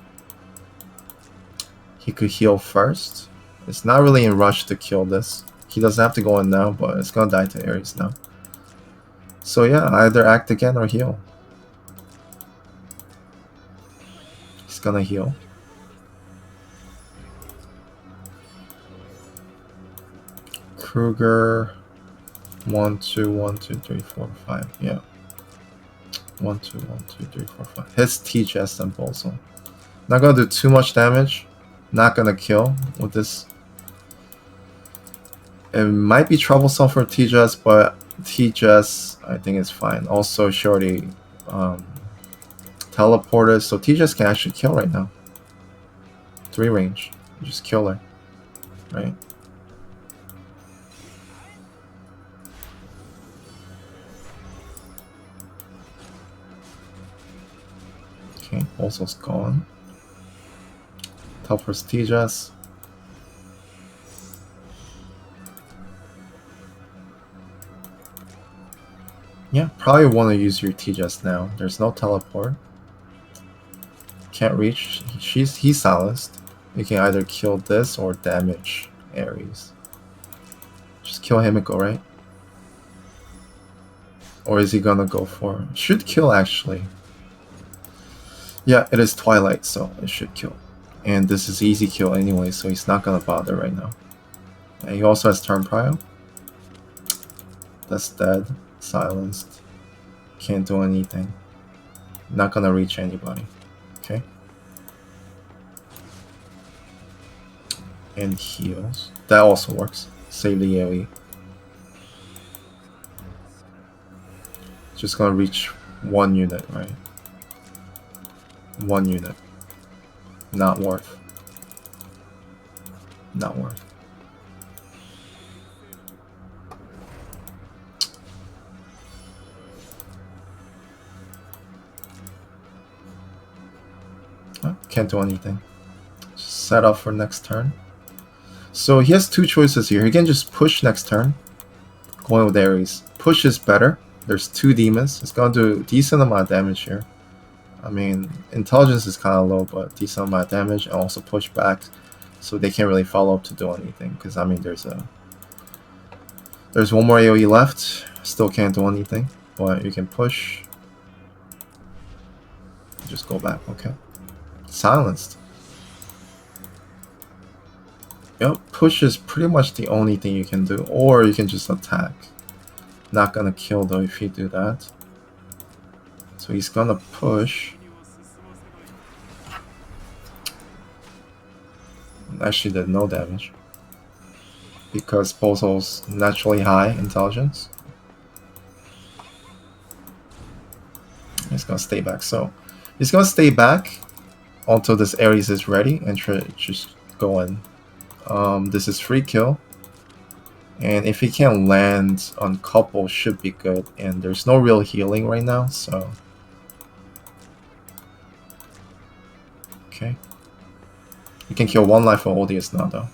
He could heal first. It's not really in rush to kill this. He doesn't have to go in now, but it's gonna die to Ares now. So yeah, either act again or heal. He's gonna heal. Kruger. 1, 2, 1, 2, 3, 4, 5. Yeah. 1, 2, 1, 2, 3, 4, 5. Hits TSdL and Bolson. Not gonna do too much damage. Not gonna kill with this. It might be troublesome for TSdL, but TSdL I think is fine. Also, Shorty teleported, so TSdL can actually kill right now. 3 range. Just kill her. Right? Okay, Bolson's gone. Teleports TSdL. Yeah, probably want to use your TSdL now. There's no teleport. Can't reach. He's silenced. You can either kill this or damage Ares. Just kill Himiko, right? Or is he gonna go for... Should kill, actually. Yeah, it is Twilight, so it should kill. And this is easy kill anyway, so he's not gonna bother right now. And he also has turn prio. That's dead. Silenced. Can't do anything. Not gonna reach anybody. Okay. And heals. That also works. Save the AoE. Just gonna reach 1 unit, right? 1 unit. Not worth. Not worth. Can't do anything. Just set up for next turn. So he has 2 choices here. He can just push next turn. Going with Ares. Push is better. There's 2 demons. It's gonna do a decent amount of damage here. I mean, intelligence is kind of low, but decent amount of damage, and also push back, so they can't really follow up to do anything. Because I mean, there's 1 more AoE left. Still can't do anything, but you can push. Just go back. Okay. Silenced. Yep, push is pretty much the only thing you can do, or you can just attack. Not gonna kill though if you do that. So he's gonna push. Actually did no damage. Because Bozo's naturally high intelligence. He's gonna stay back. So he's gonna stay back until this Ares is ready and just go in. This is free kill. And if he can land on couple, should be good. And there's no real healing right now, so... Okay. You can kill 1 life for Odious now, though.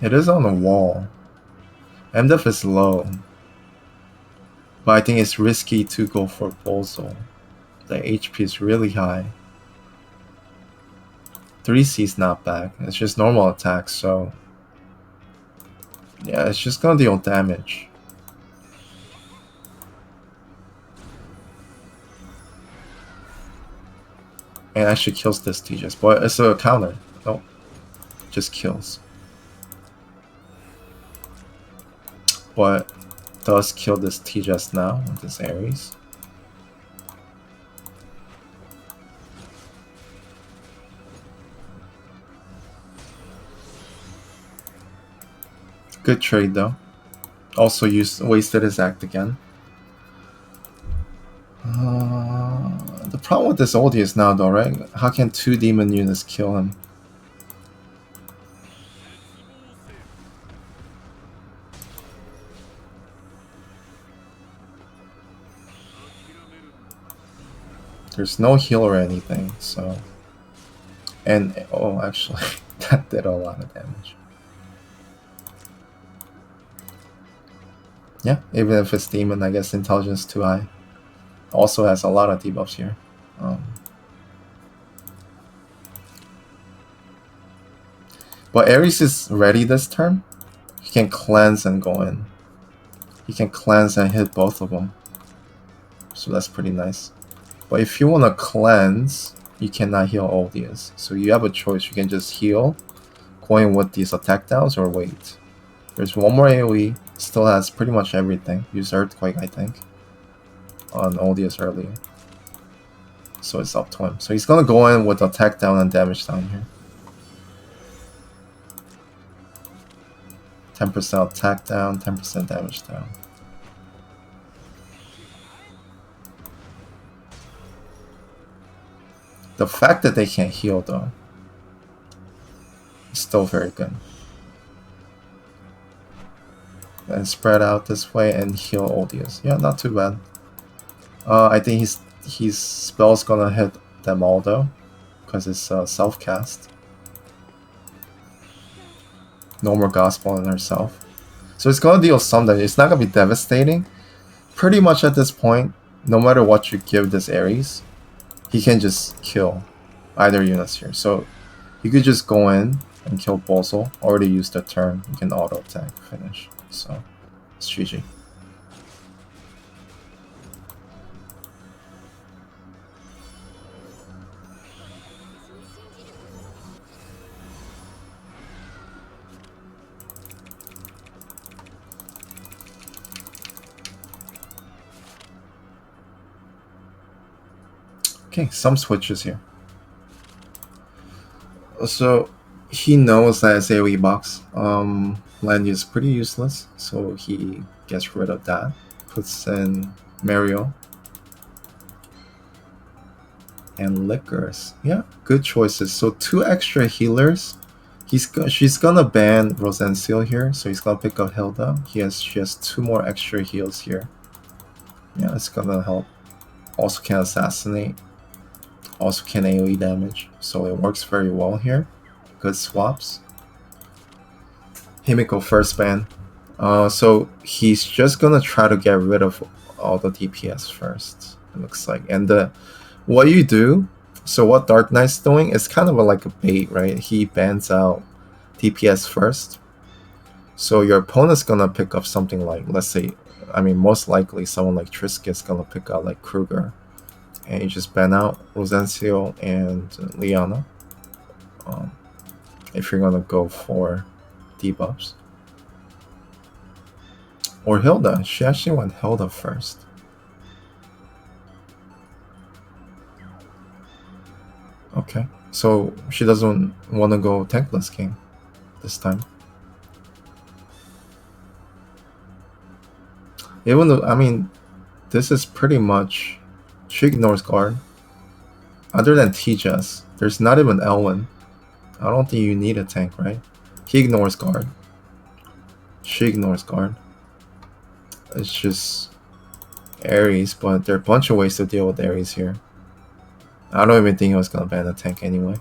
It is on the wall. MDF is low. But I think it's risky to go for Bozo. The HP is really high. 3C is not bad. It's just normal attack, so... Yeah, it's just gonna deal damage. And actually kills this TSdL, but it's a counter. Nope. Just kills. But does kill this TSdL now with this Ares. Good trade though. Also wasted his act again. The problem with this Odious now though, right? How can 2 demon units kill him? There's no heal or anything, so... And, oh, actually, that did a lot of damage. Yeah, even if it's demon, I guess intelligence too high. Also has a lot of debuffs here. But Ares is ready this turn. He can cleanse and go in. He can cleanse and hit both of them. so that's pretty nice. But if you want to cleanse, you cannot heal Odious. So you have a choice. You can just heal, going with these attack downs, or wait. There's one more AoE, still has pretty much everything. Use Earthquake, I think, on Odious earlier. So it's up to him. So he's gonna go in with attack down and damage down here. 10% attack down, 10% damage down. The fact that they can't heal though is still very good. And spread out this way and heal Odious. Yeah, not too bad. I think his spell's gonna hit them all though, because it's self-cast. No more Gospel on herself. So it's gonna deal some damage. It's not gonna be devastating. Pretty much at this point, no matter what you give this Ares, he can just kill either units here. So you could just go in and kill Bosel. Already used the turn. You can auto attack, finish. So it's GG. Okay, some switches here. So he knows that it's AoE box. Land is pretty useless, so he gets rid of that. Puts in Mario and Liquors. Yeah, good choices. So 2 extra healers. She's gonna ban Rosenseal here, so he's gonna pick up Hilda. She has 2 more extra heals here. Yeah, it's gonna help. Also can assassinate. Also can AoE damage, so it works very well here. Good swaps. Himiko first ban. So he's just gonna try to get rid of all the DPS first, it looks like. And what you do, so what Dark Knight's doing is kind of like a bait, right? He bans out DPS first. So your opponent's gonna pick up something like, let's say, I mean, most likely someone like Triskit's gonna pick out like Kruger. And you just ban out Rosencio and Liana. If you're gonna go for debuffs. Or Hilda. She actually went Hilda first. Okay. So she doesn't want to go tankless king this time. Even though, I mean, this is pretty much... She ignores guard. Other than Tejas, there's not even Elwyn. I don't think you need a tank, right? He ignores guard. She ignores guard. It's just Ares, but there are a bunch of ways to deal with Ares here. I don't even think I was gonna ban a tank anyway.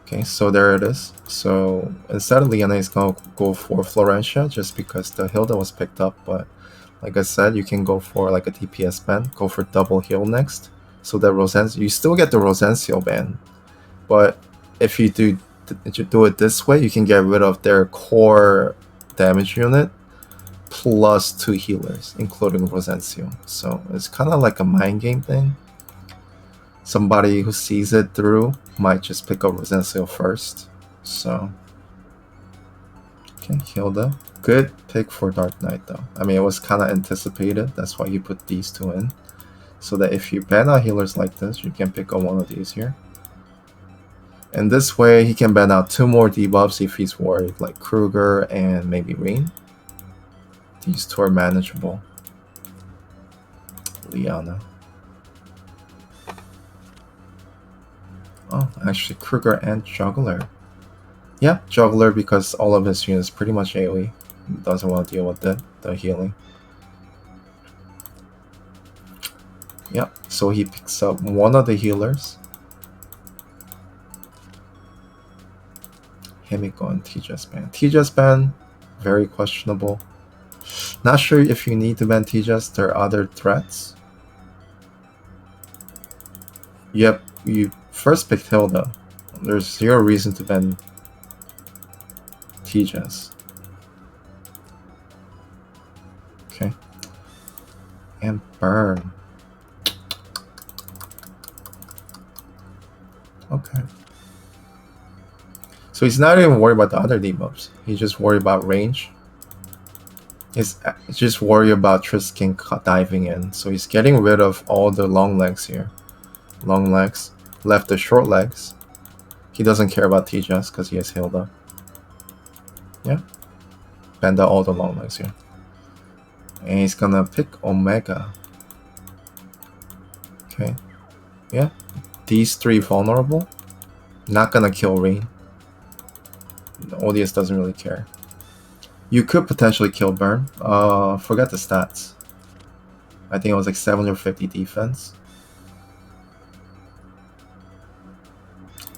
Okay, so there it is. So instead of Liana, he's gonna go for Florentia just because the Hilda was picked up, but like I said, you can go for like a DPS ban, go for double heal next. So that you still get the Rosencio ban, but if you do it this way, you can get rid of their core damage unit plus 2 healers, including Rosencio. So it's kind of like a mind game thing. Somebody who sees it through might just pick up Rosencio first. So okay, Hilda. Good pick for Dark Knight though. I mean, it was kind of anticipated. That's why you put these 2 in. So that if you ban out healers like this, you can pick up one of these here. And this way, he can ban out 2 more debuffs if he's worried, like Kruger and maybe Reen. These 2 are manageable. Liana. Oh, actually Kruger and Juggler. Yeah, Juggler because all of his units pretty much AoE. Doesn't want to deal with the healing. Yeah, so he picks up one of the healers. Himiko and Tejas ban. Tejas ban, very questionable. Not sure if you need to ban Tejas. There are other threats. Yep, you first picked Hilda. There's 0 reason to ban Tejas. Okay. And burn. Okay. So he's not even worried about the other debuffs. He's just worried about range. He's just worried about Triskit diving in. So he's getting rid of all the long legs here. Long legs. Left the short legs. He doesn't care about TSdL because he has Hilda. Yeah. Bend out all the long legs here. And he's gonna pick Omega. Okay. Yeah. These three vulnerable. Not gonna kill Rain. The ODS doesn't really care. You could potentially kill Burn. Forget the stats. I think it was like 750 defense.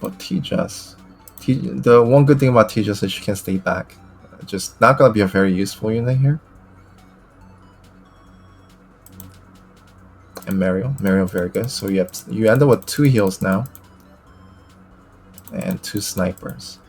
But TSdL. The one good thing about TSdL is she can stay back. Just not gonna be a very useful unit here. And Mario very good. So you end up with 2 heals now. And 2 snipers.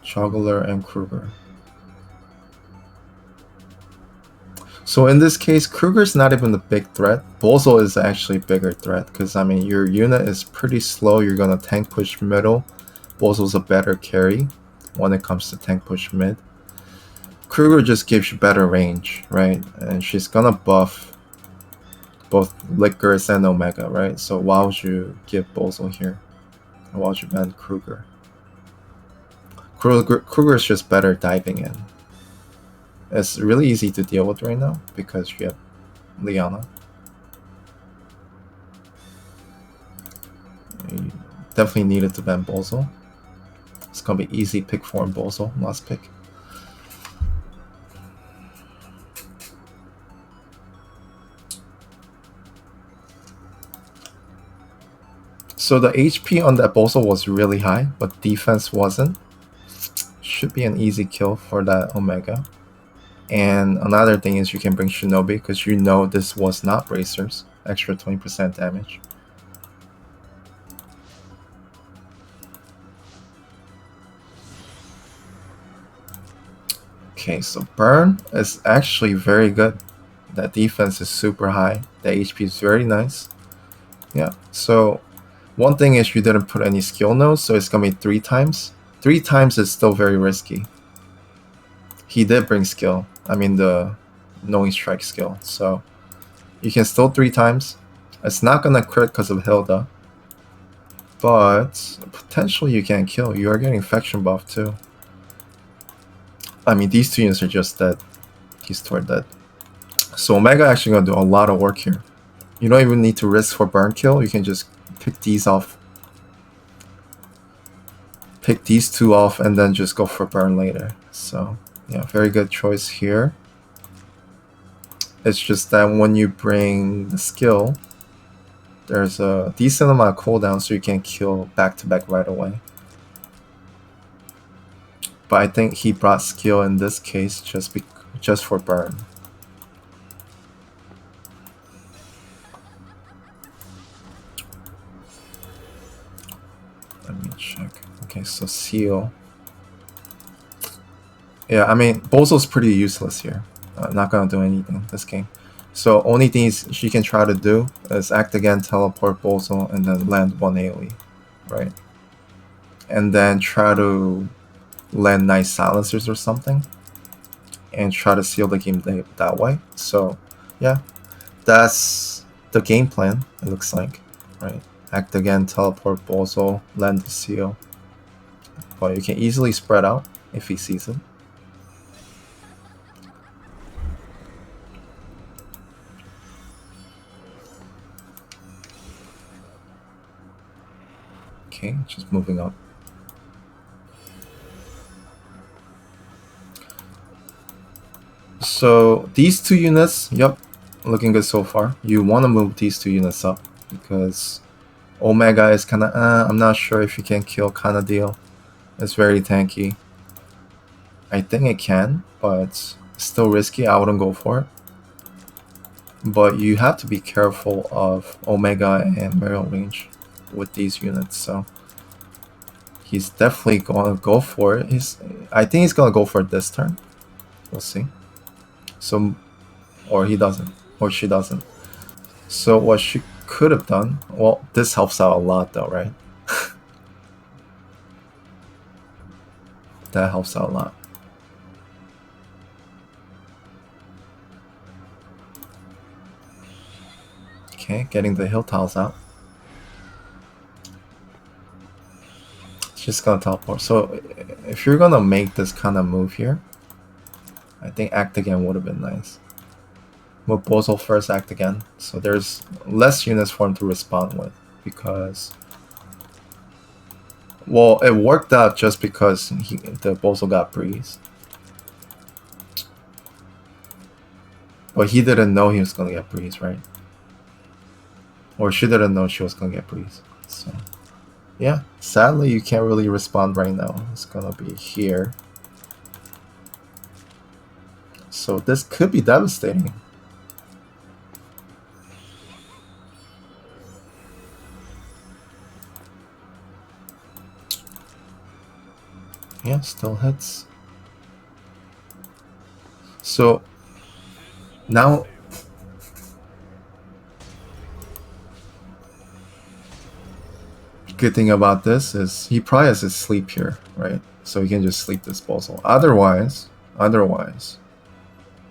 Juggler and Kruger. So in this case, Kruger's not even the big threat. Bozo is actually a bigger threat because I mean your unit is pretty slow. You're gonna tank push middle. Bozo's a better carry when it comes to tank push mid. Kruger just gives you better range, right? And she's gonna buff both Lickers and Omega, right? So why would you give Bozo here? And why would you ban Kruger? Kruger is just better diving in. It's really easy to deal with right now because you have Liana. You definitely needed to ban Bozo. It's gonna be easy pick 4 in Bozo, last pick. So the HP on that Bozo was really high, but defense wasn't. Should be an easy kill for that Omega. And another thing is you can bring Shinobi because you know this was not bracers. Extra 20% damage. Okay, so Burn is actually very good. That defense is super high. The HP is very nice. Yeah, so one thing is you didn't put any skill nodes, so it's gonna be 3 times. 3 times is still very risky. He did bring skill. I mean the knowing strike skill. So you can still 3 times. It's not gonna crit because of Hilda. But potentially you can kill. You are getting infection buff too. I mean these 2 units are just dead. He's toward dead. So Omega actually gonna do a lot of work here. You don't even need to risk for burn kill. You can just pick these off. Pick these 2 off and then just go for burn later. So yeah, very good choice here. It's just that when you bring the skill, there's a decent amount of cooldown so you can kill back to back right away. But I think he brought skill in this case just for burn. Let me check. Okay, so seal. Yeah, I mean, Bozo's pretty useless here. Not gonna do anything this game. So only things she can try to do is act again, teleport Bozo, and then land 1 AoE, right? And then try to land nice silencers or something, and try to seal the game that way. So yeah, that's the game plan. It looks like, right? Act again, teleport Bozo, land the seal. But you can easily spread out if he sees it. Okay, just moving up. So these 2 units, yep, looking good so far. You want to move these 2 units up because Omega is kind of, I'm not sure if you can kill kind of deal. It's very tanky. I think it can, but still risky. I wouldn't go for it. but you have to be careful of Omega and Meryl range with these units. So he's definitely gonna go for it. I think he's gonna go for it this turn. We'll see. So, or he doesn't, or she doesn't. So what she could have done, well, this helps out a lot though, right? That helps out a lot. Okay, getting the hill tiles out. It's just gonna teleport. So if you're gonna make this kind of move here, I think act again would have been nice. Move Bozo first, act again. So there's less units for him to respond with because, well, it worked out just because the Bozo got breezed. But he didn't know he was gonna get breezed, right? Or she didn't know she was gonna get breezed. So yeah, sadly you can't really respond right now. It's gonna be here. So this could be devastating. Yeah, still hits. So now good thing about this is he probably has his sleep here, right? So he can just sleep disposal. Otherwise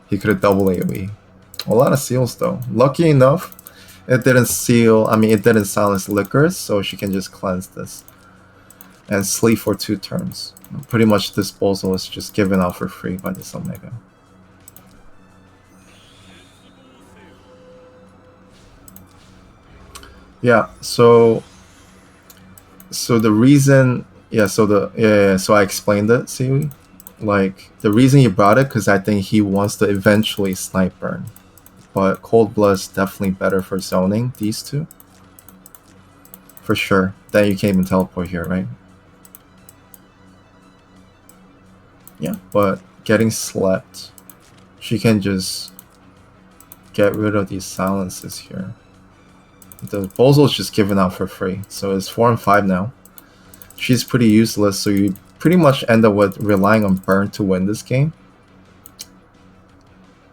he could have double AoE. A lot of seals though. Lucky enough, it didn't seal. I mean, it didn't silence liquors, so she can just cleanse this and sleep for 2 turns. Pretty much disposal is just given out for free by this Omega. Yeah. So the reason, so I explained it, Ceui. Like the reason he brought it because I think he wants to eventually snipe burn. But Cold Blood is definitely better for zoning these two. For sure. Then you can't even teleport here, right? Yeah, but getting slept, she can just get rid of these silences here. The Bozo is just given out for free, so it's 4 and 5 now. She's pretty useless, so you pretty much end up with relying on burn to win this game.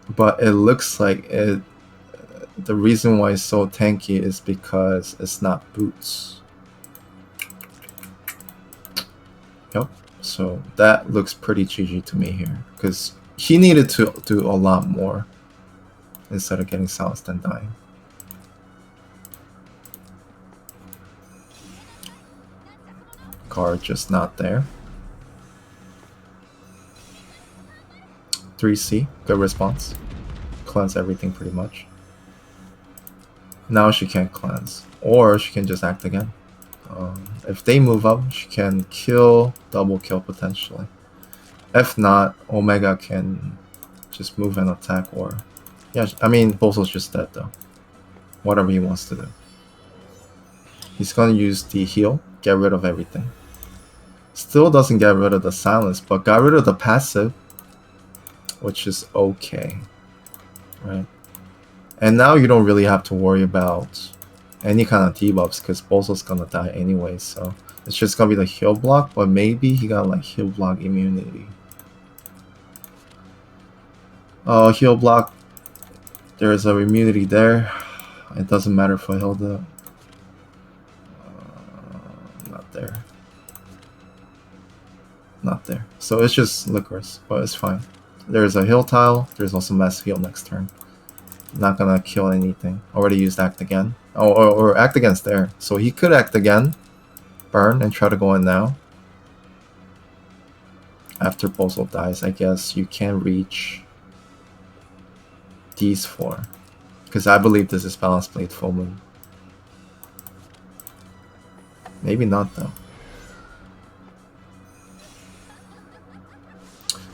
But it looks like the reason why it's so tanky is because it's not boots. Yep. So that looks pretty GG to me here, because he needed to do a lot more instead of getting silenced and dying. Card just not there. 3C, good response. Cleanse everything pretty much. Now she can't cleanse, or she can just act again. If they move up, she can kill, double kill potentially. If not, Omega can just move and attack, or yeah, I mean Bozo's just dead though. Whatever he wants to do. He's gonna use the heal, get rid of everything. Still doesn't get rid of the silence, but got rid of the passive, which is okay, right? And now you don't really have to worry about any kind of debuffs because Bozo's gonna die anyway, so it's just gonna be the heal block, but maybe he got like heal block immunity. Oh, heal block, there's a immunity there. It doesn't matter for Hilda. Not there. Not there. So it's just Licorice, but it's fine. There's a heal tile. There's also mass heal next turn. Not gonna kill anything. Already used act again. Oh, or act again's there. So he could act again, burn, and try to go in now. After Bozo dies, I guess you can reach these 4. Because I believe this is Balance Blade Full Moon. Maybe not though.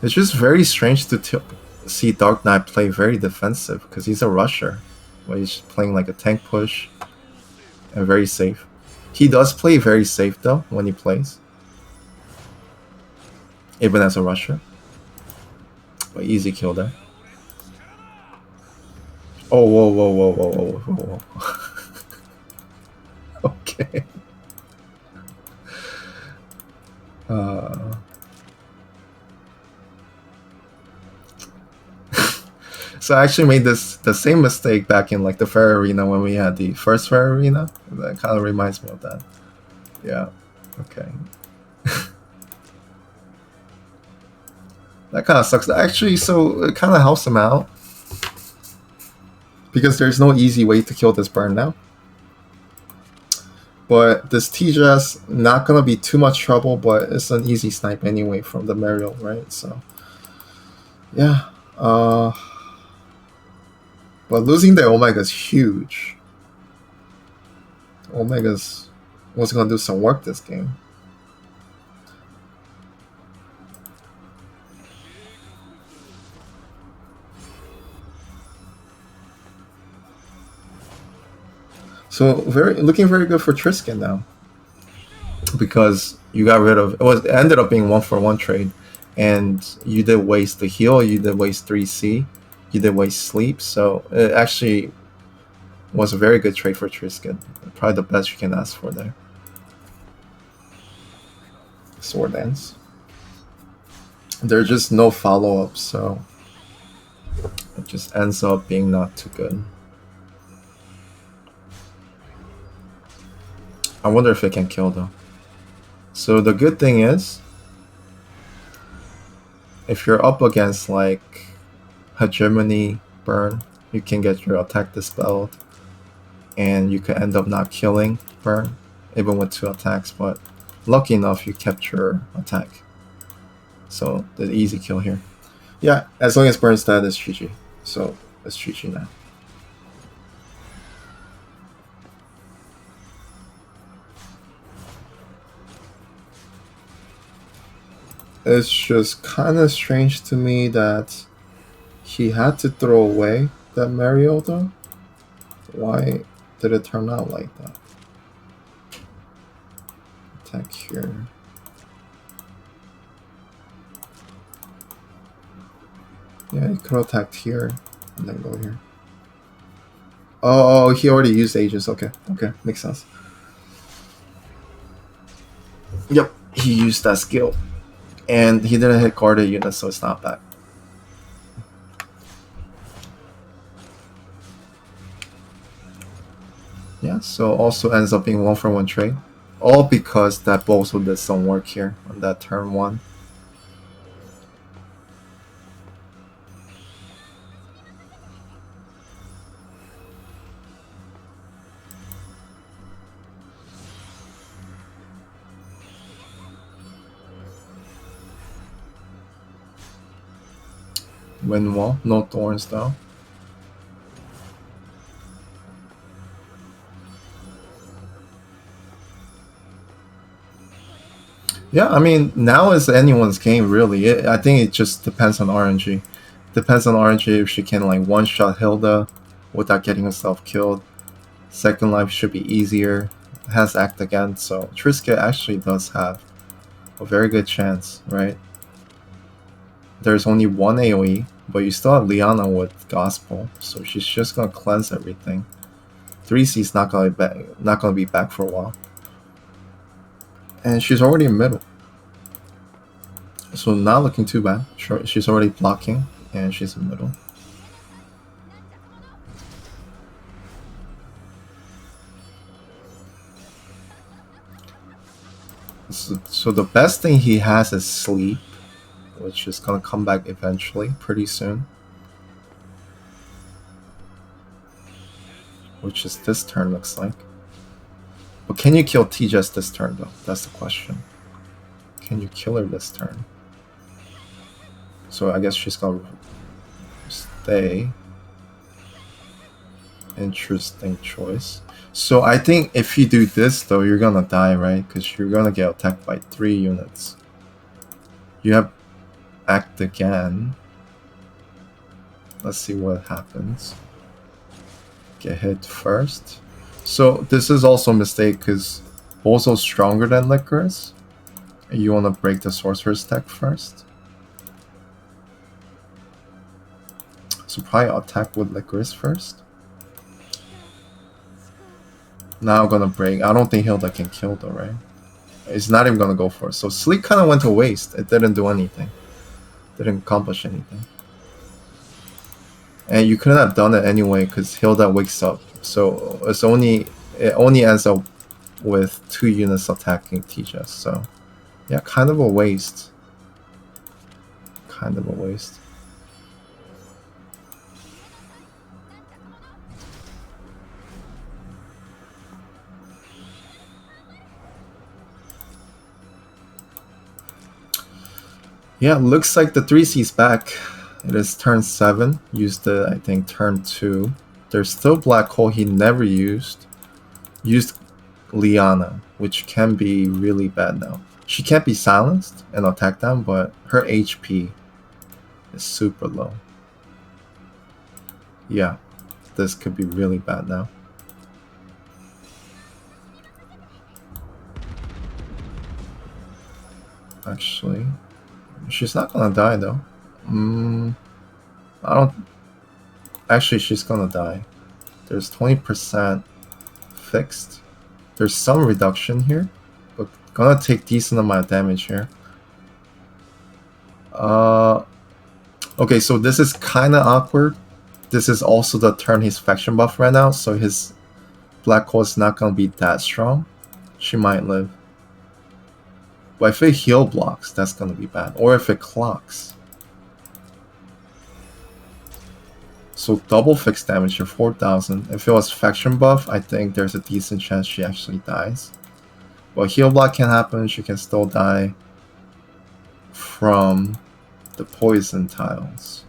It's just very strange to see Dark Knight play very defensive because he's a rusher. Where he's playing like a tank push and very safe. He does play very safe though when he plays. Even as a rusher. But easy kill there. Oh, whoa, whoa, whoa, whoa, whoa, whoa, whoa. Okay. Uh, so I actually made the same mistake back in like the fair arena when we had the first fair arena. That kind of reminds me of that. Yeah. Okay. That kind of sucks. Actually, so it kind of helps him out because there's no easy way to kill this burn now. But this TJS not gonna be too much trouble, but it's an easy snipe anyway from the Mariel, right? So yeah. But losing the Omega is huge. Omega's was gonna do some work this game. So looking very good for Triskit now. Because you got rid of it ended up being 1-for-1 trade. And you did waste the heal, you did waste 3C, you did waste sleep, so it actually was a very good trade for Triskit. Probably the best you can ask for there. Sword Dance. There's just no follow-up, so it just ends up being not too good. I wonder if it can kill though. So the good thing is, if you're up against like Hegemony Burn, you can get your attack dispelled, and you can end up not killing Burn, even with 2 attacks, but lucky enough you kept your attack. So the easy kill here. Yeah, as long as Burn's dead, it's GG. So it's GG now. It's just kind of strange to me that he had to throw away that Mariota. Why did it turn out like that? Attack here. Yeah, he could have attacked here and then go here. Oh, he already used Aegis. Okay, makes sense. Yep, he used that skill. And he didn't hit guarded units, so it's not bad. Yeah, so also ends up being 1-for-1 trade. All because that Bozo did some work here on that turn 1. Wind wall, no thorns though. Yeah, I mean, now is anyone's game, really. I think it just depends on RNG. Depends on RNG if she can, like, one-shot Hilda without getting herself killed. Second life should be easier. Has Act again, so Triskit actually does have a very good chance, right? There's only 1 AoE, but you still have Liana with Gospel, so she's just gonna cleanse everything. 3C's not gonna be back for a while. And she's already in middle. So not looking too bad. She's already blocking, and she's in middle. So the best thing he has is sleep, which is gonna come back eventually, pretty soon. Which is this turn, looks like. But can you kill TJS this turn, though? That's the question. Can you kill her this turn? So I guess she's gonna stay. Interesting choice. So I think if you do this, though, you're gonna die, right? Because you're gonna get attacked by 3 units. You have Act again. Let's see what happens. Get hit first. So this is also a mistake because Bozo's stronger than Licorice. You want to break the Sorcerer's deck first. So So probably attack with Licorice first. Now I'm gonna break. I don't think Hilda can kill though, right? It's not even gonna go for it. So Sleep kind of went to waste. It didn't do anything. Didn't accomplish anything. And you couldn't have done it anyway because Hilda wakes up. So it only ends up with 2 units attacking Tejas. So yeah, kind of a waste. Kind of a waste. Yeah, looks like the 3C's back. It is turn 7. Used it, I think, turn 2. There's still Black Hole he never used. Used Liana, which can be really bad now. She can't be silenced and attack them, but her HP is super low. Yeah, this could be really bad now. Actually, she's not gonna die though. I don't. Actually, she's gonna die. There's 20% fixed. There's some reduction here, but gonna take decent amount of damage here. Okay, so this is kind of awkward. This is also the turn his faction buff right now, so his Black Hole is not gonna be that strong. She might live. But if it heal blocks, that's gonna be bad. Or if it clocks. So double fixed damage for 4,000. If it was faction buff, I think there's a decent chance she actually dies. But heal block can happen, she can still die from the poison tiles.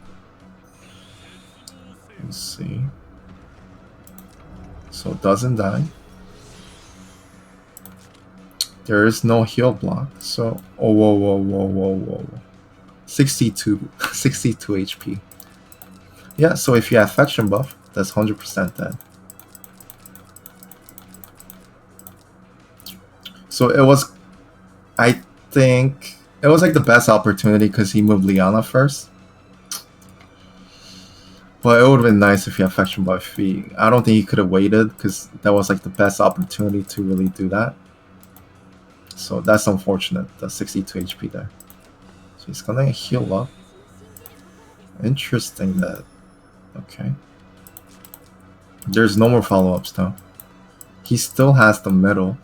Let's see. So it doesn't die. There is no heal block, so whoa. 62 HP. Yeah, so if you have faction buff, that's 100% dead. So it was, I think, it was like the best opportunity because he moved Liana first. But it would have been nice if he had faction buff. I don't think he could have waited because that was like the best opportunity to really do that. So that's unfortunate, the 62 HP there. So he's gonna heal up. Interesting that. Okay. There's no more follow-ups though. He still has the middle.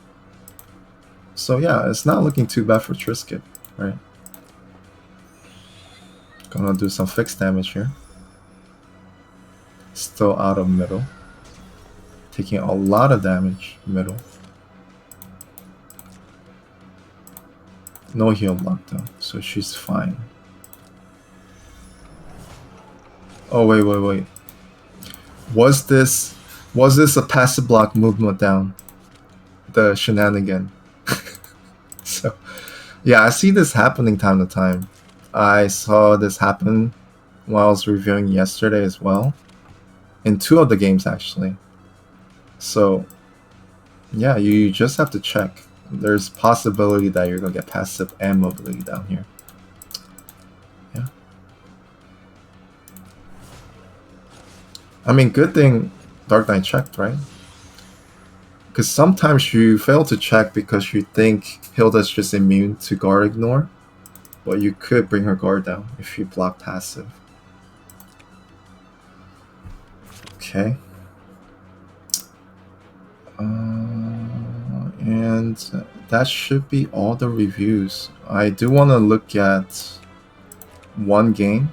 So yeah, it's not looking too bad for Triskit, right? Gonna do some fixed damage here. Still out of middle. Taking a lot of damage, middle. No heal block though, so she's fine. Oh wait. Was this a passive block movement down? The shenanigan. So yeah, I see this happening time to time. I saw this happen while I was reviewing yesterday as well. In 2 of the games actually. So yeah, you just have to check. There's possibility that you're gonna get passive and mobility down here. Yeah. I mean, good thing Dark Knight checked, right? Because sometimes you fail to check because you think Hilda's just immune to guard ignore. But you could bring her guard down if you block passive. Okay. And that should be all the reviews. I do want to look at one game,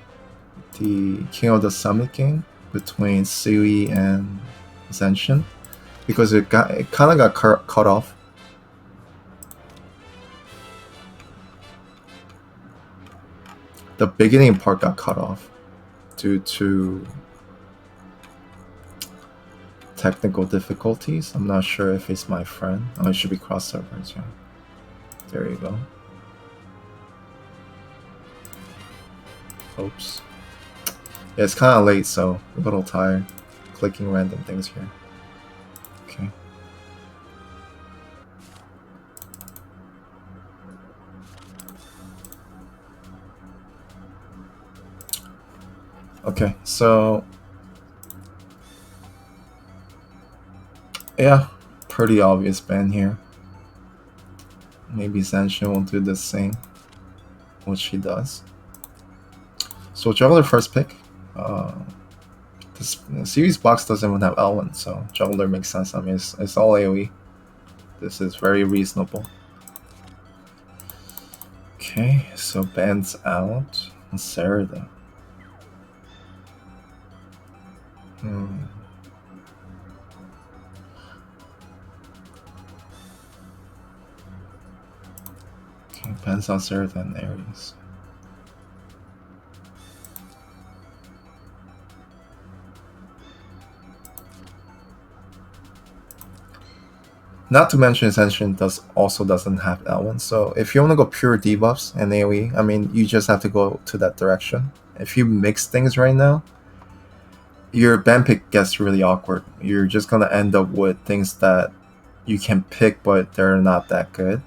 the King of the Summit game between Ceui and Zansin, because it kind of got cut off. The beginning part got cut off due to technical difficulties. I'm not sure if it's my friend. Oh, it should be cross servers, yeah. There you go. Oops. Yeah, it's kind of late, so a little tired. Clicking random things here. Okay. Okay, so yeah, pretty obvious ban here. Maybe Zansin will do the same, which he does. So Juggler first pick. This series box doesn't even have Elwyn, so Juggler makes sense. I mean, it's all AoE. This is very reasonable. Okay, so bans out. Serida. Okay, bans out Serida and Ares. Not to mention, Ascension also doesn't have Elwyn, so if you want to go pure debuffs and AoE, I mean, you just have to go to that direction. If you mix things right now, your ban pick gets really awkward. You're just gonna end up with things that you can pick, but they're not that good.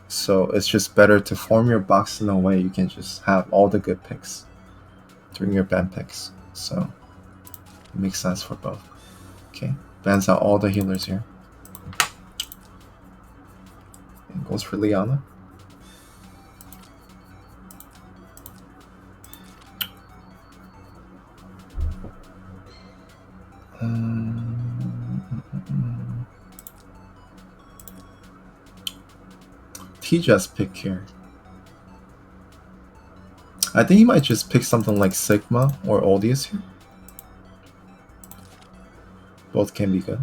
So it's just better to form your box in a way you can just have all the good picks during your ban picks. So it makes sense for both. Okay, bans out all the healers here. And goes for Liana. TSdL pick here. I think he might just pick something like Sigma or Odious here. Both can be good.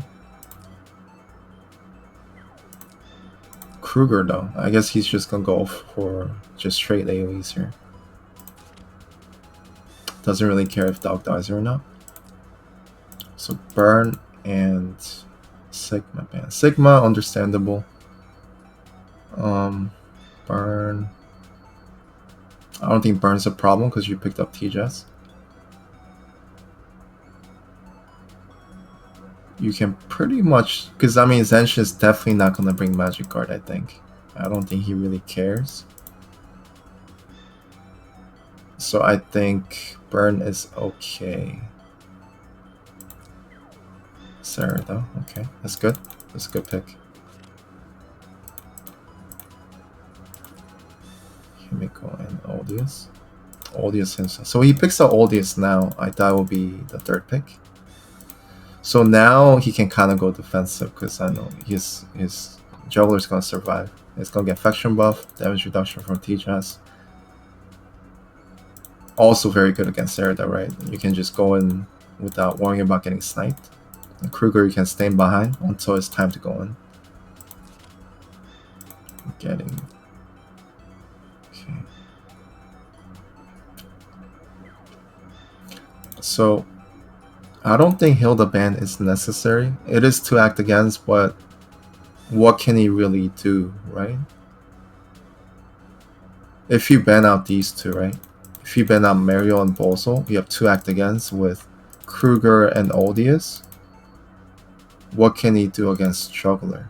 Kruger though, I guess he's just gonna go for just straight AoEs here. Doesn't really care if Dog dies or not. So Burn and Sigma ban. Sigma, understandable. Burn. I don't think Burn's a problem because you picked up TSdL. You can pretty much, because I mean Zansin is definitely not going to bring Magic Guard, I think. I don't think he really cares. So I think Burn is okay. Sarah though, okay, that's good. That's a good pick. Himiko and Odious. Odious himself. So he picks up Odious now. I thought it would be the third pick. So now he can kind of go defensive because I know his Juggler's gonna survive. It's gonna get Faction buff, damage reduction from TSdL. Also very good against Serida, right? You can just go in without worrying about getting sniped. And Kruger you can stay behind until it's time to go in. Getting... Okay. So I don't think Hilda ban is necessary. It is to act against, but what can he really do, right? If you ban out these two, right? If you ban out Mario and Bozo, you have two act against with Kruger and Odious. What can he do against Juggler?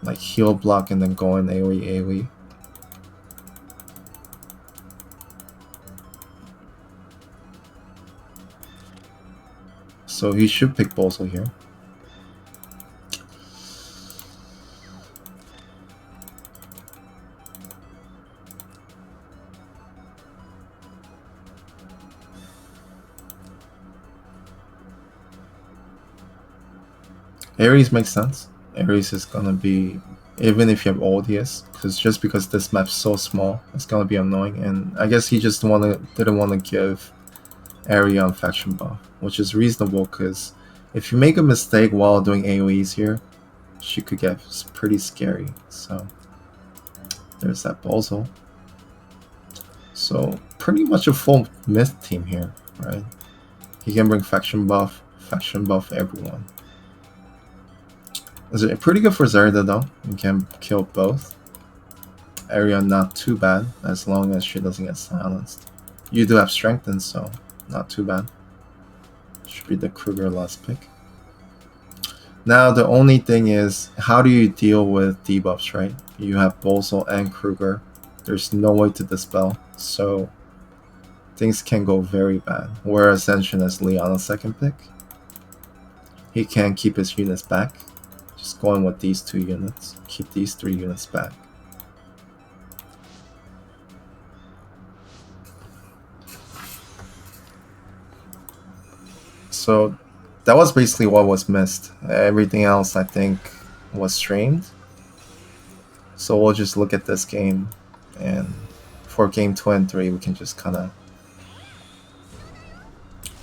Like heal block and then go in AoE. So he should pick Bozo here. Ares makes sense. Ares is gonna be, even if you have Odious, because this map's so small, it's gonna be annoying. And I guess he just didn't want to give Arion faction buff, which is reasonable because if you make a mistake while doing AoEs here, she could get pretty scary. So there's that Bozo. So pretty much a full myth team here, right? He can bring faction buff everyone. Is it pretty good for Zarda though? You can kill both. Arion not too bad as long as she doesn't get silenced. You do have strengthen, so not too bad. Should be the Kruger last pick. Now the only thing is, how do you deal with debuffs, right? You have Bozo and Kruger. There's no way to dispel. So things can go very bad. Whereas Zansin as Liana's second pick, he can keep his units back. Just going with these 2 units. Keep these 3 units back. So that was basically what was missed. Everything else, I think, was streamed. So we'll just look at this game, and for game 2 and 3, we can just kind of,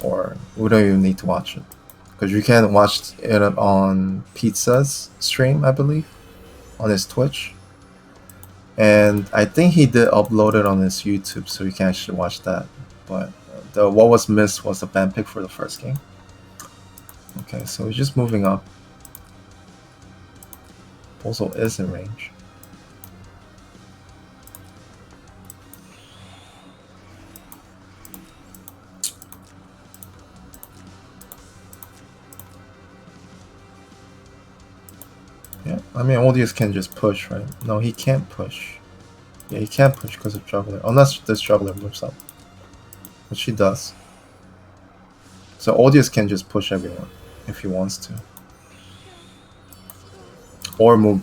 or we don't even need to watch it, because you can watch it on Pizza's stream, I believe, on his Twitch. And I think he did upload it on his YouTube, so you can actually watch that. But what was missed was the ban pick for the first game. Okay, so we're just moving up. Bozo is in range. Yeah, I mean, Odious can just push, right? No, he can't push. Yeah, he can't push because of Juggler. Unless this Juggler moves up. Which he does. So Odious can just push everyone if he wants to. Or move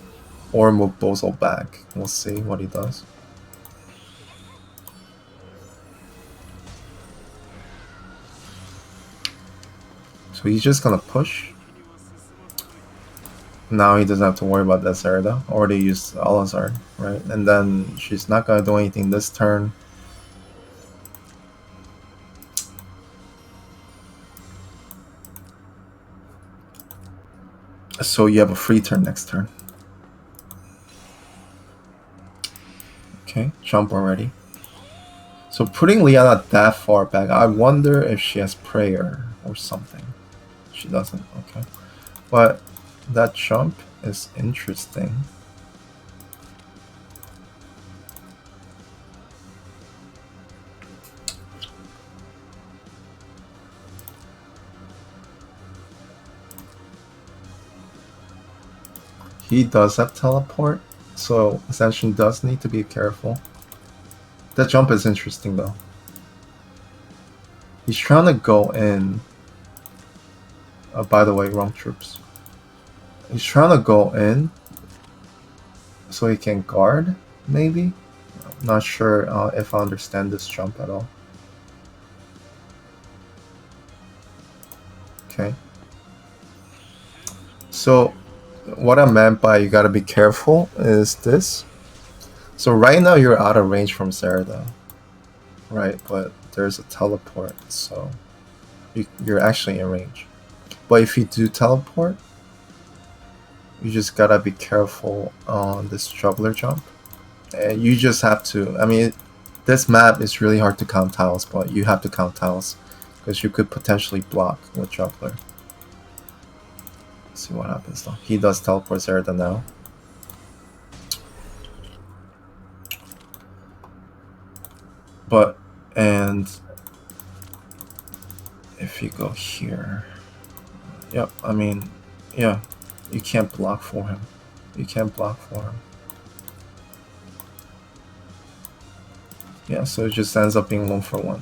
Bozo back. We'll see what he does. So he's just gonna push. Now he doesn't have to worry about that Zerda. Already used Alazar, right? And then she's not gonna do anything this turn. So you have a free turn next turn. Okay, jump already. So putting Liana that far back, I wonder if she has prayer or something. She doesn't, okay. But that jump is interesting. He does have teleport, so Ascension does need to be careful. That jump is interesting though. He's trying to go in. By the way, wrong troops. He's trying to go in so he can guard, maybe? I'm not sure if I understand this jump at all. Okay. So what I meant by you gotta be careful is this. So right now you're out of range from Zerda, right? But there's a teleport, so you're actually in range. But if you do teleport, you just gotta be careful on this juggler jump. And you just have to, I mean, this map is really hard to count tiles, but you have to count tiles because you could potentially block with juggler. Let's see what happens though. He does teleport Zerda now. But, and if you go here, yep, I mean, yeah, you can't block for him. You can't block for him. Yeah, so it just ends up being 1 for 1.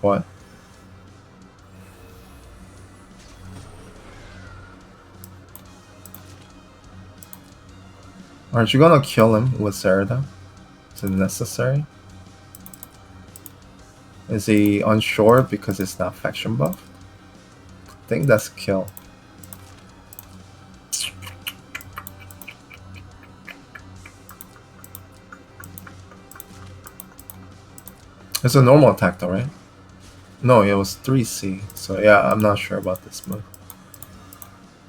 What? Aren't you gonna kill him with Zerda? Is it necessary? Is he unsure because it's not faction buff? I think that's a kill. It's a normal attack though, right? No, it was 3C. So yeah, I'm not sure about this move.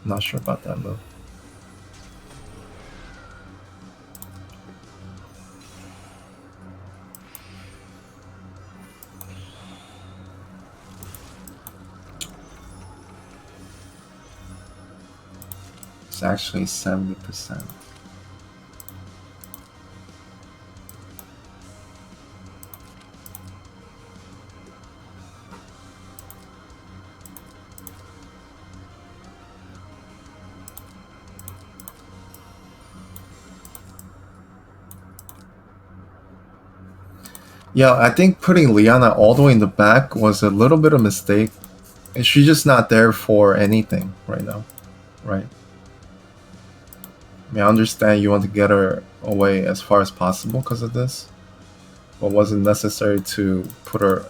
Not sure about that move. It's actually 70%. Yeah, I think putting Liana all the way in the back was a little bit of a mistake. And she's just not there for anything right now, right? I mean, I understand you want to get her away as far as possible because of this, but wasn't necessary to put her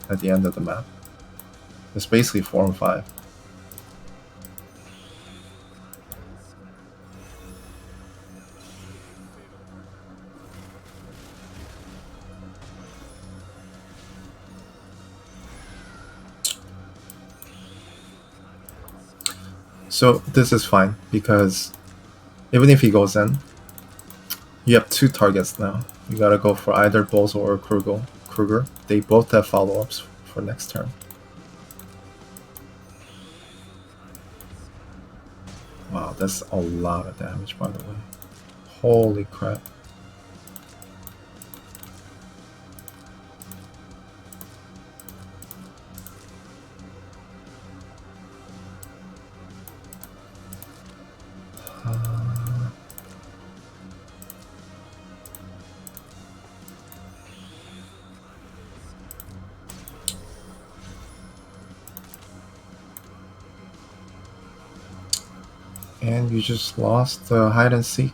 at the end of the map. It's basically 4 and 5. So this is fine because even if he goes in, you have 2 targets now. You gotta go for either Bozo or Kruger. They both have follow-ups for next turn. Wow, that's a lot of damage, by the way. Holy crap. And you just lost the hide and seek.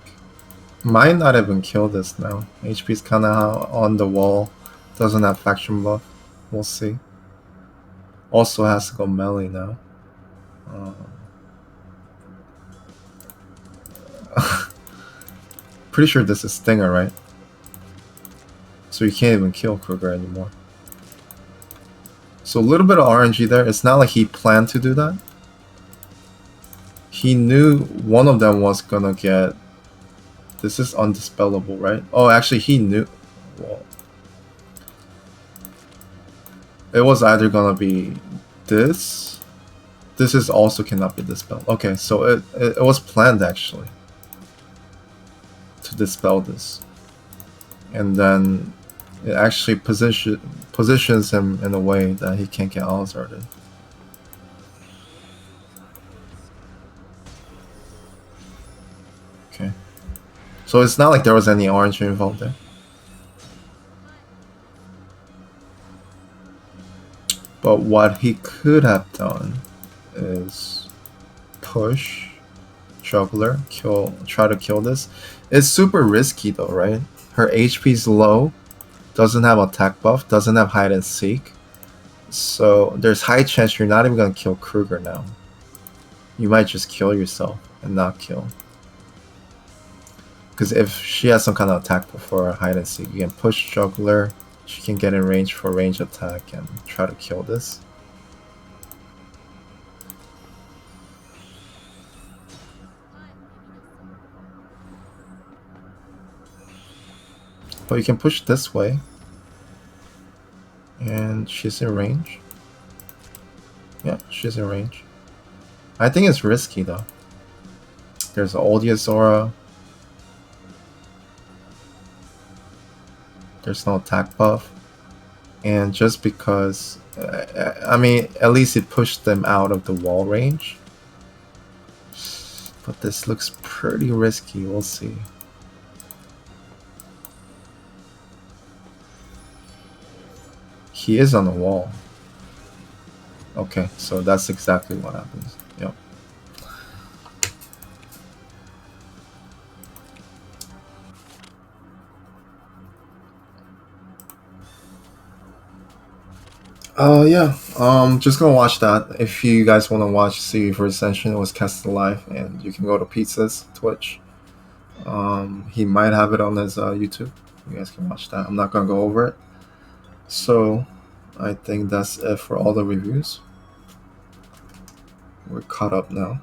Might not even kill this now. HP's kinda on the wall. Doesn't have faction buff. We'll see. Also has to go melee now. Pretty sure this is Stinger, right? So you can't even kill Kruger anymore. So a little bit of RNG there. It's not like he planned to do that. He knew one of them was gonna get... This is undispellable, right? Oh, actually he knew... Well, it was either gonna be this. This is also cannot be dispelled. Okay, so it was planned actually to dispel this. And then it actually positions him in a way that he can't get Alizarded. Okay. So it's not like there was any orange involved there. But what he could have done is push Juggler, try to kill this. It's super risky though, right? Her HP's low, doesn't have attack buff, doesn't have hide and seek. So there's high chance you're not even gonna kill Kruger now. You might just kill yourself and not kill. Because if she has some kind of attack before hide and seek, you can push Juggler, she can get in range for range attack and try to kill this. But you can push this way. And she's in range. Yeah, she's in range. I think it's risky though. There's Odious Aura. There's no attack buff. And just because... I mean, at least it pushed them out of the wall range. But this looks pretty risky. We'll see. He is on the wall. Okay, so that's exactly what happens. Yep. Yeah. Just gonna watch that. If you guys want to watch Ceui for Ascension, it was cast live, and you can go to Pizza's Twitch. He might have it on his YouTube. You guys can watch that. I'm not gonna go over it. So, I think that's it for all the reviews. We're caught up now.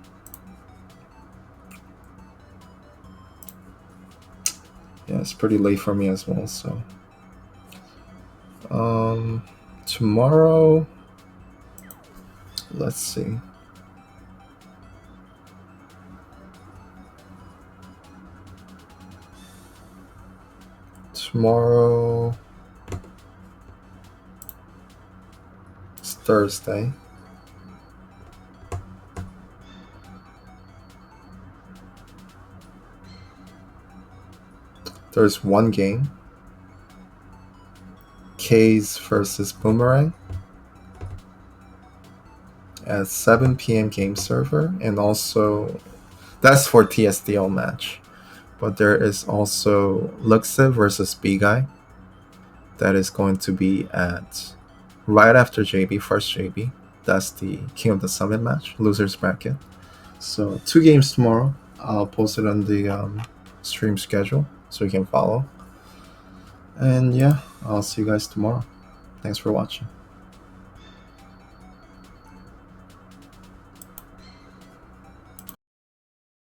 Yeah, it's pretty late for me as well, so. Tomorrow, let's see. Tomorrow, it's Thursday. There's one game. Case versus Boomerang at 7 p.m. game server, and also that's for TSdL match. But there is also Luxiv versus B Guy. That is going to be at right after JB, first JB. That's the King of the Summit match, losers bracket. So 2 games tomorrow. I'll post it on the stream schedule so you can follow. And yeah, I'll see you guys tomorrow. Thanks for watching.